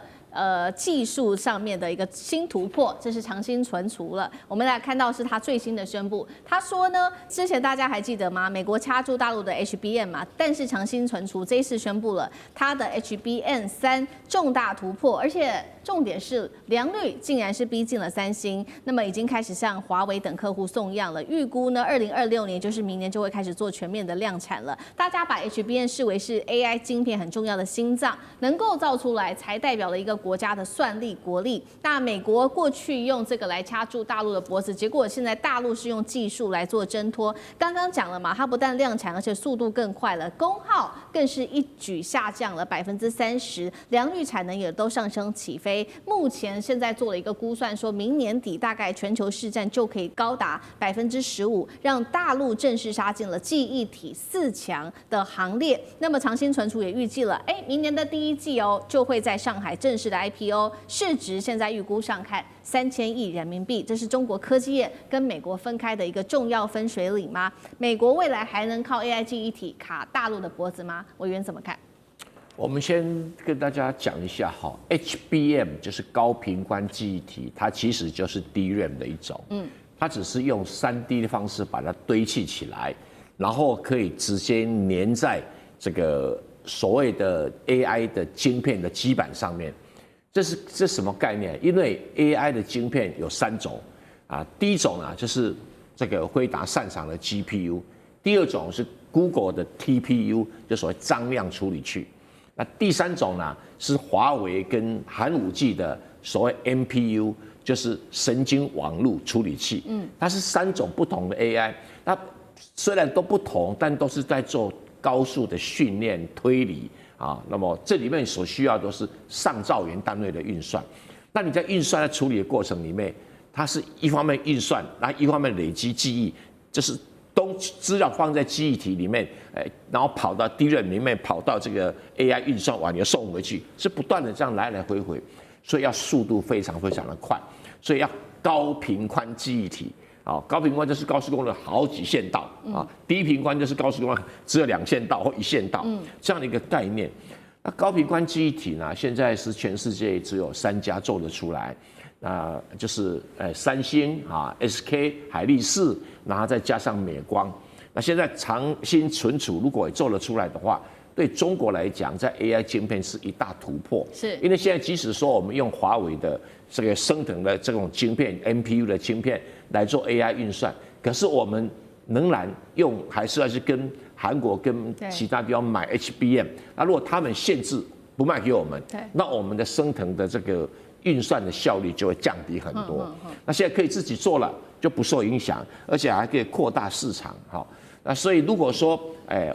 技术上面的一个新突破，这是长兴存储了。我们来看到是他最新的宣布，他说呢，之前大家还记得吗？美国掐住大陆的 HBM 嘛，但是长兴存储这一次宣布了它的 HBM3重大突破，而且重点是良率竟然是逼近了三星，那么已经开始向华为等客户送样了。预估呢，2026年就是明年就会开始做全面的量产了。大家把 HBM 视为是 AI 晶片很重要的心脏，能够造出来才代表了一个国家的算力国力。那美国过去用这个来掐住大陆的脖子，结果现在大陆是用技术来做挣脱。刚刚讲了嘛，它不但量产，而且速度更快了，功耗更是一举下降了30%，良率产能也都上升起飞。目前现在做了一个估算，说明年底大概全球市占就可以高达15%，让大陆正式杀进了记忆体4强的行列。那么长兴存储也预计了，明年的第一季就会在上海正式的 IPO， 市值现在预估上看3000亿人民币，这是中国科技业跟美国分开的一个重要分水岭吗？美国未来还能靠 AI 记忆体卡大陆的脖子吗？委员怎么看？我们先跟大家讲一下哈 ，HBM 就是高频宽记忆体，它其实就是 DRAM 的一种，它只是用3D 的方式把它堆砌起来，然后可以直接粘在这个所谓的 AI 的晶片的基板上面。这是什么概念？因为 AI 的晶片有3种啊，第一种啊就是这个辉达擅长的 GPU， 第二种是 Google 的 TPU， 就所谓张量处理器。那第3种呢是华为跟寒武纪的所谓 NPU， 就是神经网络处理器。它是3种不同的 AI， 那虽然都不同，但都是在做高速的训练推理啊。那么这里面所需要都是上兆元单位的运算。那你在运算的处理的过程里面，它是一方面运算，然后一方面累积记忆，就是资料放在记忆体里面，然后跑到 DRAM 里面，跑到这个 AI 运算完又送回去，是不断的这样来来回回，所以要速度非常非常的快，所以要高频宽记忆体啊，高频宽就是高速公路好几线道啊，低频宽就是高速公路只有2线道或1线道这样的一个概念。那高频宽记忆体呢，现在是全世界只有3家做得出来。就是三星啊、SK、海力士，然后再加上美光。那现在长兴存储如果也做得出来的话，对中国来讲，在 AI 晶片是一大突破。是因为现在即使说我们用华为的这个升等的这种晶片 NPU 的晶片来做 AI 运算，可是我们仍然还是要去跟韩国跟其他地方买 HBM。那如果他们限制不卖给我们，那我们的升腾的这个运算的效率就会降低很多。那现在可以自己做了，就不受影响，而且还可以扩大市场。好，那所以如果说，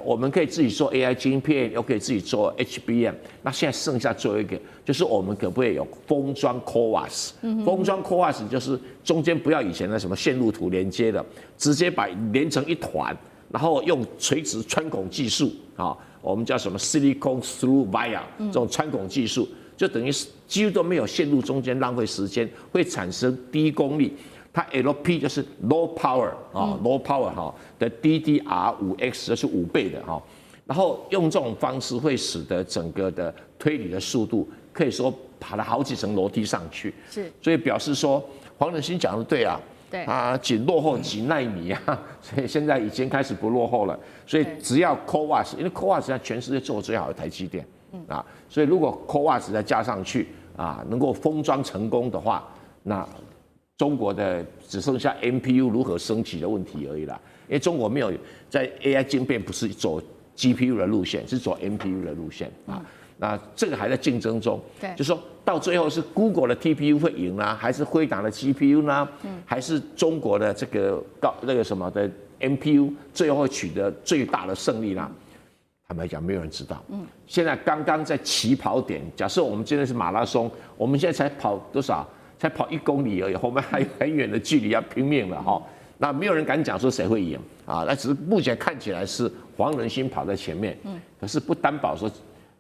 我们可以自己做 AI 晶片，又可以自己做 HBM， 那现在剩下最后一个，就是我们可不可以有封装 CoWoS？封装 CoWoS 就是中间不要以前的什么线路图连接的，直接把连成一团，然后用垂直穿孔技术啊，我们叫什么 Silicon Through Via 这种穿孔技术。就等于几乎都没有线路中间浪费时间，会产生低功率。它 LP 就是 low power 啊，low power 哈的 DDR5X 就是5倍的哈。然后用这种方式会使得整个的推理的速度可以说爬了好几层楼梯上去。是，所以表示说黄仁勋讲的对啊。对啊，仅落后几奈米啊，所以现在已经开始不落后了。所以只要 CoWoS， 因为 CoWoS 在全世界做的最好的台积电。所以如果 CoWoS 再加上去啊，能够封装成功的话，那中国的只剩下 NPU 如何升级的问题而已啦。因为中国没有在 AI 晶片不是走 GPU 的路线，是走 NPU 的路线啊。那这个还在竞争中，就说到最后是 Google 的 TPU 会赢呢，还是辉达的 GPU 呢？还是中国的这个那个什么的 NPU 最后会取得最大的胜利呢？坦白讲，没有人知道。现在刚刚在起跑点，假设我们今天是马拉松，我们现在才跑多少？才跑1公里而已，后面还有很远的距离要拼命了哈。那没有人敢讲说谁会赢啊，那只是目前看起来是黄仁勋跑在前面。可是不担保说，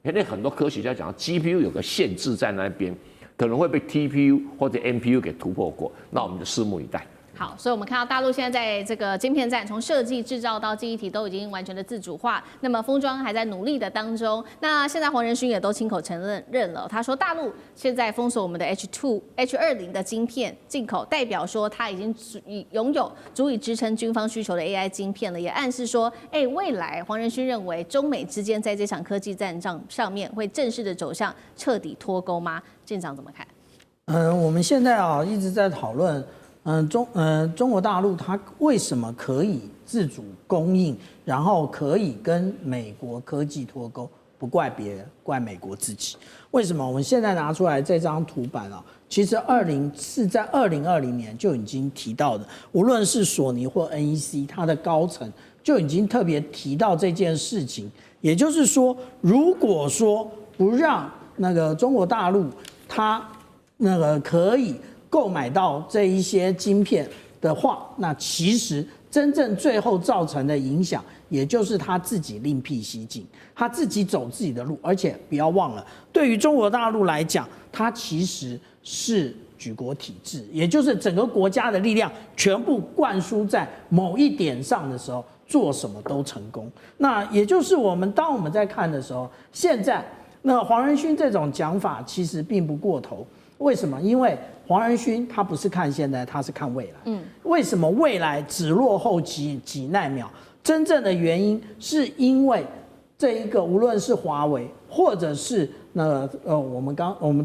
因为很多科学家讲 GPU 有个限制在那边，可能会被 TPU 或者 NPU 给突破过。那我们就拭目以待。好，所以我们看到大陆现在在这个晶片战，从设计、制造到记忆体都已经完全的自主化。那么封装还在努力的当中。那现在黄仁勋也都亲口承认了，他说大陆现在封锁我们的 H20的晶片进口，代表说他已经拥有足以支撑军方需求的 AI 晶片了，也暗示说，未来黄仁勋认为中美之间在这场科技战上面会正式的走向彻底脱钩吗？舰长怎么看？我们现在一直在讨论。中国大陆它为什么可以自主供应，然后可以跟美国科技脱钩？不怪别人，怪美国自己。为什么？我们现在拿出来这张图版其实是在2020年就已经提到的，无论是索尼或 NEC， 它的高层就已经特别提到这件事情。也就是说，如果说不让那个中国大陆它那个可以购买到这一些晶片的话，那其实真正最后造成的影响，也就是他自己另辟蹊径，他自己走自己的路。而且不要忘了，对于中国大陆来讲，它其实是举国体制，也就是整个国家的力量全部灌输在某一点上的时候，做什么都成功。那也就是当我们在看的时候，现在那黄仁勋这种讲法其实并不过头。为什么？因为黄仁勋他不是看现在，他是看未来。为什么未来只落后几奈秒？真正的原因是因为这一个，无论是华为，或者是我们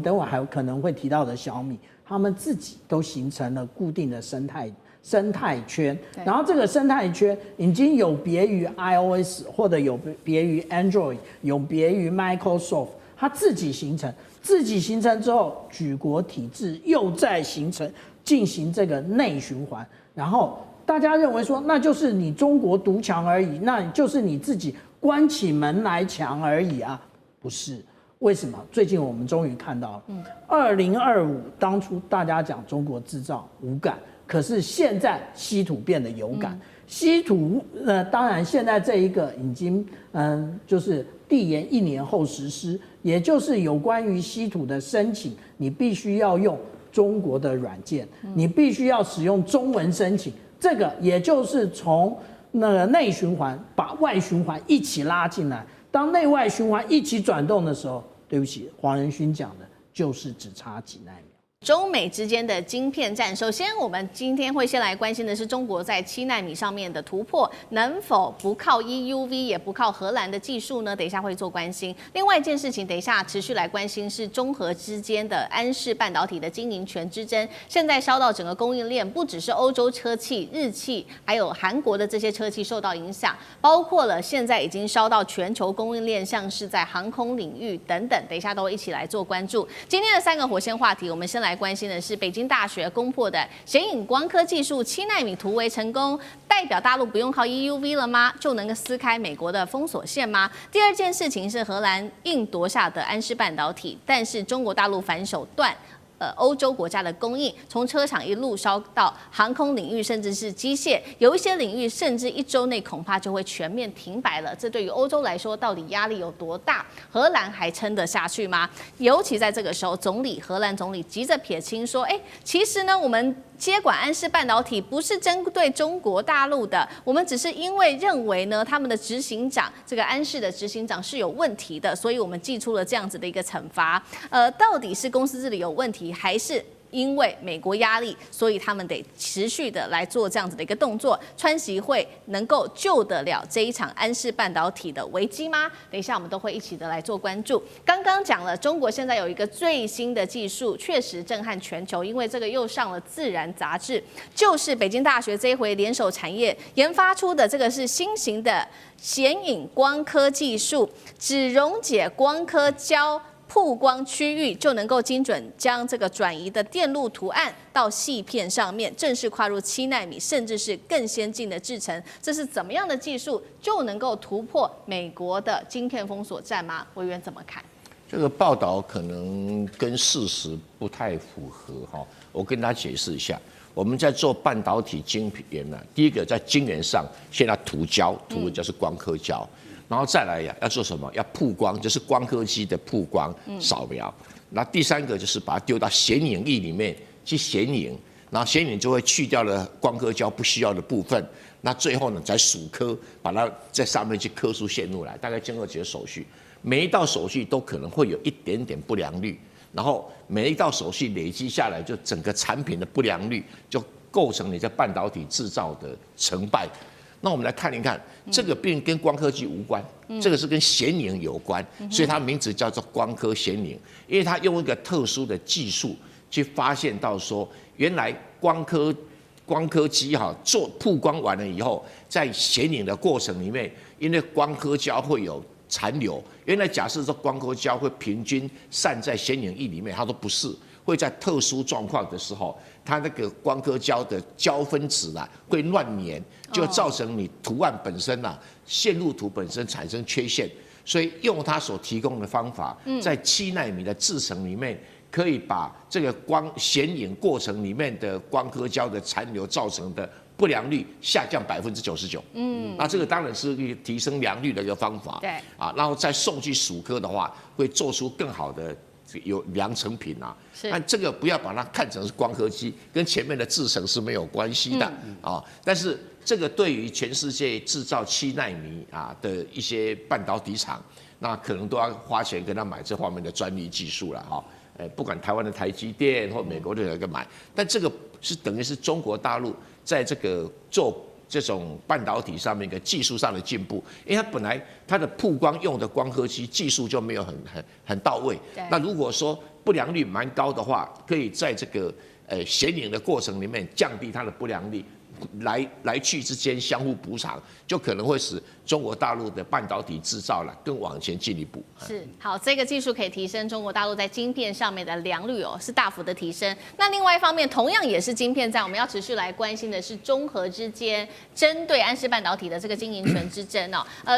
等会还有可能会提到的小米，他们自己都形成了固定的生态圈。然后这个生态圈已经有别于 iOS， 或者有别于 Android， 有别于 Microsoft， 它自己形成之后，举国体制又在进行这个内循环，然后大家认为说，那就是你中国独强而已，那就是你自己关起门来强而已啊，不是？为什么？最近我们终于看到了，2025当初大家讲中国制造无感，可是现在稀土变得有感。稀土当然现在这一个已经就是递延1年后实施，也就是有关于稀土的申请，你必须要用中国的软件，你必须要使用中文申请。这个也就是从那个内循环把外循环一起拉进来，当内外循环一起转动的时候，对不起，黄仁勋讲的就是只差几奈米。中美之间的晶片战，首先我们今天会先来关心的是中国在7奈米上面的突破，能否不靠 EUV 也不靠荷兰的技术呢？等一下会做关心。另外一件事情，等一下持续来关心是中核之间的安氏半导体的经营权之争，现在烧到整个供应链，不只是欧洲车企、日企，还有韩国的这些车企受到影响，包括了现在已经烧到全球供应链，像是在航空领域等等，等一下都一起来做关注。今天的3个火线话题，我们先来关心的是北京大学攻破的显影光刻技术7奈米突围成功，代表大陆不用靠 EUV 了吗？就能够撕开美国的封锁线吗？第二件事情是荷兰硬夺下的安氏半导体，但是中国大陆反手段欧洲国家的供应，从车厂一路烧到航空领域，甚至是机械，有一些领域甚至1周内恐怕就会全面停摆了。这对于欧洲来说，到底压力有多大？荷兰还撑得下去吗？尤其在这个时候，荷兰总理急着撇清说，其实呢，我们接管安氏半导体不是针对中国大陆的，我们只是因为认为呢，他们的执行长，这个安氏的执行长是有问题的，所以我们祭出了这样子的一个惩罚。到底是公司治理有问题，还是因为美国压力，所以他们得持续的来做这样子的一个动作？川习会能够救得了这一场安氏半导体的危机吗？等一下我们都会一起的来做关注。刚刚讲了，中国现在有一个最新的技术，确实震撼全球，因为这个又上了《自然》杂志，就是北京大学这一回联手产业研发出的这个是新型的显影光刻技术，只溶解光刻胶曝光区域，就能够精准将这个转移的电路图案到细片上面，正式跨入7奈米，甚至是更先进的制程。这是怎么样的技术就能够突破美国的晶片封锁战吗？委员怎么看？这个报道可能跟事实不太符合哈，我跟大家解释一下。我们在做半导体晶圆呢，第一个在晶圆上现在涂胶，涂的就是光刻胶。然后再来要做什么？要曝光，就是光刻机的曝光扫描。那第3个就是把它丢到显影液里面去显影，然后显影就会去掉了光刻胶不需要的部分，那最后呢再数刻，把它在上面去刻出线路来，大概经过几个手续，每一道手续都可能会有一点点不良率，然后每一道手续累积下来，就整个产品的不良率就构成你在半导体制造的成败。那我们来看一看，这个并跟光刻机无关，这个是跟显影有关，所以它名字叫做光刻显影，因为它用一个特殊的技术去发现到说，原来光刻机做曝光完了以后，在显影的过程里面，因为光刻胶会有残留，原来假设说光刻胶会平均散在显影液里面，它都不是，会在特殊状况的时候，它那个光刻胶的胶分子会乱粘，就造成你图案本身线路图本身产生缺陷，所以用它所提供的方法，在7奈米的制程里面，可以把这个显影过程里面的光刻胶的残留造成的不良率下降99%。那这个当然是一个提升良率的一个方法。对。然后再送去数科的话，会做出更好的有良成品但这个不要把它看成是光刻机，跟前面的制程是没有关系的但是这个对于全世界制造7奈米的一些半导体厂，那可能都要花钱跟他买这方面的专利技术了不管台湾的台积电或美国的有一个买，但这个是等于是中国大陆在这个做这种半导体上面一个技术上的进步，因为它本来它的曝光用的光刻机技术就没有很到位。那如果说不良率蛮高的话，可以在这个显影的过程里面降低它的不良率。来去之间相互补偿，就可能会使中国大陆的半导体制造更往前进一步。是好，这个技术可以提升中国大陆在晶片上面的良率是大幅的提升。那另外一方面，同样也是晶片战，我们要持续来关心的是中荷之间针对安氏半导体的这个经营权之争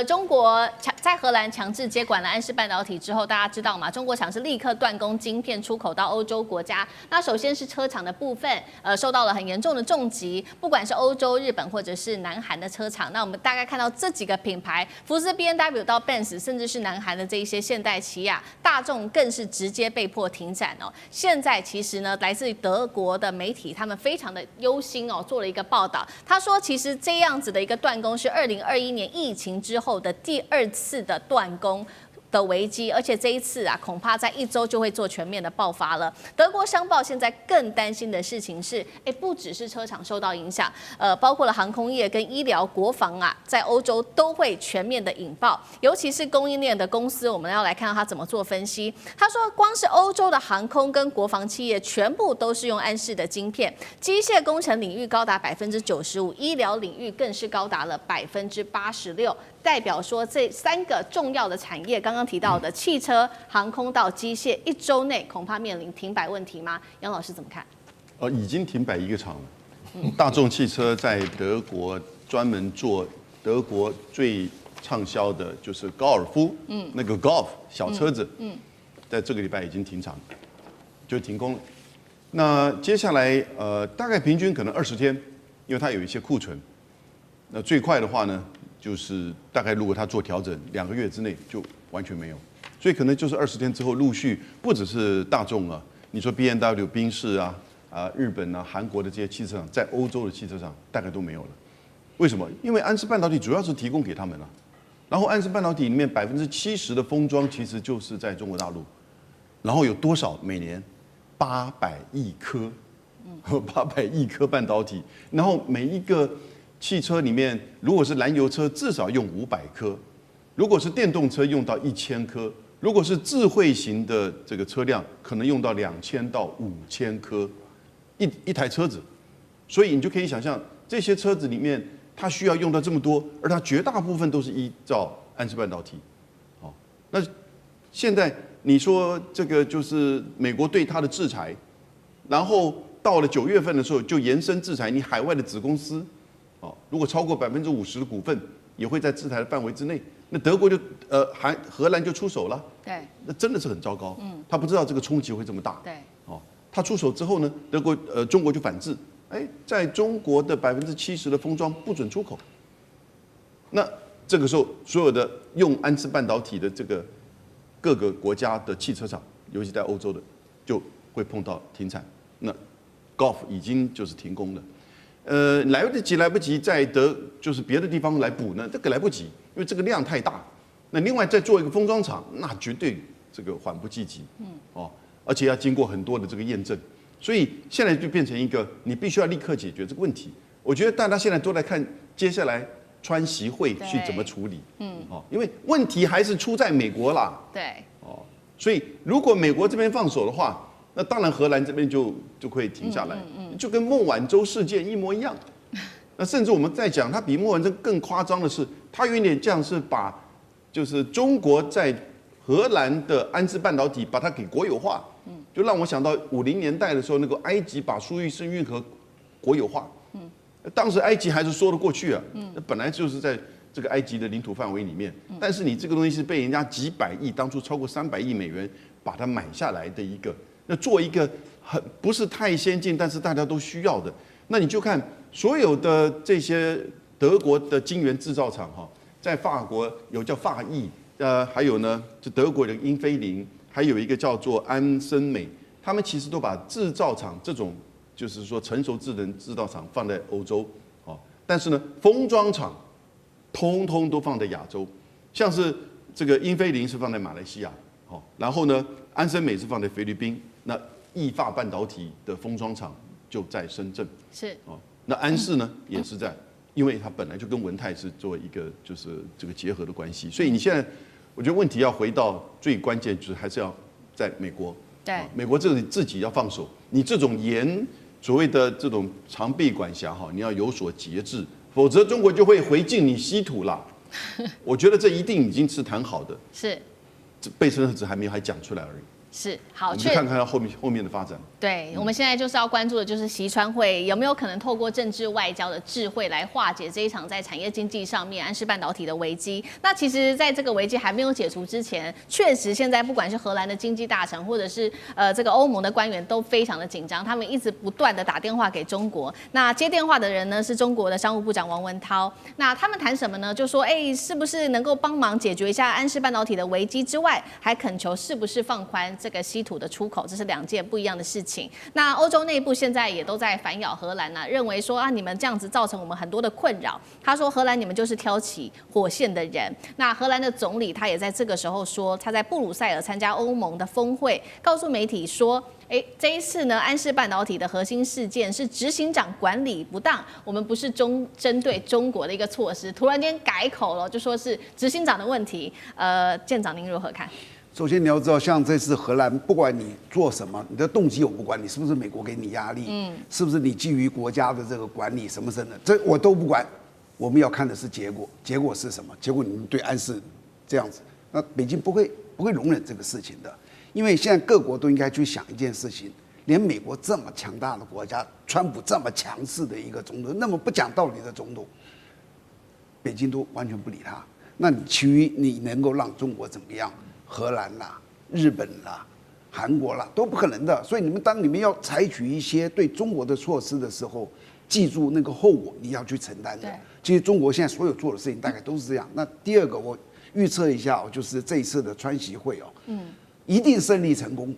中国在荷兰强制接管了安氏半导体之后，大家知道吗？中国厂是立刻断供晶片出口到欧洲国家。那首先是车厂的部分，受到了很严重的重击，不管是欧洲、日本或者是南韩的车厂，那我们大概看到这几个品牌，福斯、B&W 到 Benz， 甚至是南韩的这一些现代、起亚、大众，更是直接被迫停产现在其实呢，来自于德国的媒体，他们非常的忧心做了一个报道，他说其实这样子的一个断供是2021年疫情之后的第2次的断供的危机，而且这一次恐怕在1周就会做全面的爆发了。德国商报现在更担心的事情是，不只是车厂受到影响，包括了航空业跟医疗、国防在欧洲都会全面的引爆，尤其是供应链的公司，我们要来看到他怎么做分析。他说，光是欧洲的航空跟国防企业全部都是用安氏的晶片，机械工程领域高达95%，医疗领域更是高达了86%。代表说这3个重要的产业，刚刚提到的汽车、航空到机械，1周内恐怕面临停摆问题吗？杨老师怎么看？已经停摆1个厂了。大众汽车在德国专门做德国最畅销的就是高尔夫，那个 Golf 小车子，在这个礼拜已经停产，就停工了。那接下来大概平均可能20天，因为它有一些库存。那最快的话呢？就是大概如果他做调整，2个月之内就完全没有，所以可能就是20天之后陆续，不只是大众你说 B&W、宾士日本韩国的这些汽车厂，在欧洲的汽车厂大概都没有了。为什么？因为安氏半导体主要是提供给他们然后安氏半导体里面70%的封装其实就是在中国大陆，然后有多少每年800亿颗，800亿颗半导体，然后每一个汽车里面，如果是燃油车，至少用500颗；如果是电动车，用到1000颗；如果是智慧型的这个车辆，可能用到2000到5000颗一台车子。所以你就可以想象，这些车子里面它需要用到这么多，而它绝大部分都是依照安氏半导体。那现在你说这个就是美国对它的制裁，然后到了9月份的时候就延伸制裁你海外的子公司。如果超过50%的股份，也会在制裁的范围之内。那德国就荷兰就出手了。对，那真的是很糟糕。他不知道这个冲击会这么大。对，他出手之后呢，中国就反制，在中国的70%的封装不准出口。那这个时候，所有的用安氏半导体的这个各个国家的汽车厂，尤其在欧洲的，就会碰到停产。那 Gulf 已经就是停工了。来不及在就是别的地方来补呢？这个来不及，因为这个量太大。那另外再做一个封装厂，那绝对这个缓不济急。而且要经过很多的这个验证，所以现在就变成一个你必须要立刻解决这个问题。我觉得大家现在都在看接下来川习会去怎么处理。因为问题还是出在美国啦。对。所以如果美国这边放手的话，那当然荷兰这边就会停下来，就跟孟晚舟事件一模一样。那甚至我们在讲，它比孟晚舟更夸张的是，它有点像是把就是中国在荷兰的安氏半导体把它给国有化，就让我想到50年代的时候，那个埃及把苏伊士运河国有化，当时埃及还是说得过去啊，本来就是在这个埃及的领土范围里面，但是你这个东西是被人家几百亿，当初超过300亿美元把它买下来的一个，那做一个不是太先进，但是大家都需要的，那你就看所有的这些德国的晶圆制造厂哈，在法国有叫法意，还有呢，就德国的英飞凌，还有一个叫做安森美，他们其实都把制造厂这种就是说成熟智能制造厂放在欧洲，但是呢，封装厂通通都放在亚洲，像是这个英飞凌是放在马来西亚，然后呢，安森美是放在菲律宾，那意法半导体的封装厂就在深圳，是那安氏呢也是在，因为它本来就跟文泰是做一个就是这个结合的关系，所以你现在我觉得问题要回到最关键，就是还是要在美国，对，美国自己要放手，你这种所谓的这种常备管辖哈，你要有所节制，否则中国就会回敬你稀土啦。我觉得这一定已经是谈好的，是，贝森特还没有还讲出来而已。是好，我们就看看它后面的发展。对，我们现在就是要关注的就是习川会有没有可能透过政治外交的智慧来化解这一场在产业经济上面安氏半导体的危机。那其实，在这个危机还没有解除之前，确实现在不管是荷兰的经济大臣，或者是这个欧盟的官员都非常的紧张，他们一直不断的打电话给中国。那接电话的人呢是中国的商务部长王文涛。那他们谈什么呢？就说是不是能够帮忙解决一下安氏半导体的危机之外，还恳求是不是放宽这个稀土的出口，这是2件不一样的事情。那欧洲内部现在也都在反咬荷兰认为说你们这样子造成我们很多的困扰。他说荷兰你们就是挑起火线的人。那荷兰的总理他也在这个时候说，他在布鲁塞尔参加欧盟的峰会，告诉媒体说，这一次呢，安氏半导体的核心事件是执行长管理不当，我们不是针对中国的一个措施。突然间改口了，就说是执行长的问题。舰长您如何看？首先你要知道，像这次荷兰，不管你做什么，你的动机我不管，你是不是美国给你压力，是不是你基于国家的这个管理什么的，这我都不管。我们要看的是结果，结果是什么？结果你们对安氏这样子，那北京不会容忍这个事情的，因为现在各国都应该去想一件事情，连美国这么强大的国家，川普这么强势的一个总统，那么不讲道理的总统，北京都完全不理他。那你其余你能够让中国怎么样？荷兰啦、日本啦、韩国啦，都不可能的。所以当你们要采取一些对中国的措施的时候，记住那个后果你要去承担的。其实中国现在所有做的事情大概都是这样。那第二个，我预测一下就是这一次的川习会一定胜利成功。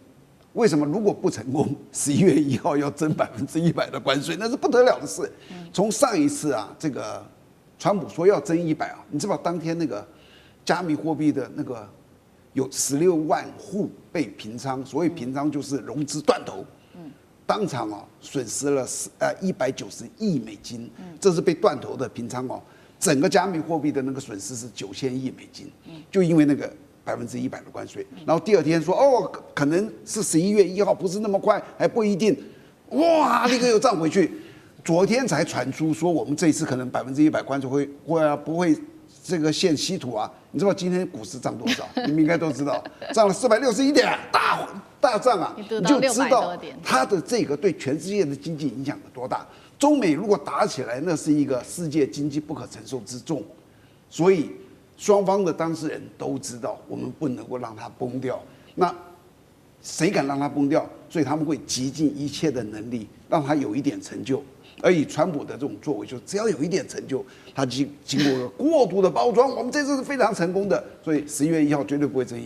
为什么？如果不成功，11月1号要征100%的关税，那是不得了的事。从上一次这个川普说要征100你知道当天那个加密货币的那个。有16万户被平仓，所谓平仓就是融资断头，当场损失了190亿美金，这是被断头的平仓整个加密货币的那个损失是9000亿美金，就因为那个100%的关税，然后第二天说可能是11月1号，不是那么快，还不一定，哇，立刻又涨回去，昨天才传出说我们这一次可能100%关税不会这个限稀土你知道今天股市涨多少？你们应该都知道，涨了461点，大涨你就知道它的这个对全世界的经济影响有多大。中美如果打起来，那是一个世界经济不可承受之重，所以双方的当事人都知道，我们不能够让它崩掉。那谁敢让它崩掉？所以他们会极尽一切的能力，让它有一点成就。而以川普的这种作为，就只要有一点成就，他经过了过度的包装，我们这次是非常成功的，所以11月1号绝对不会征100。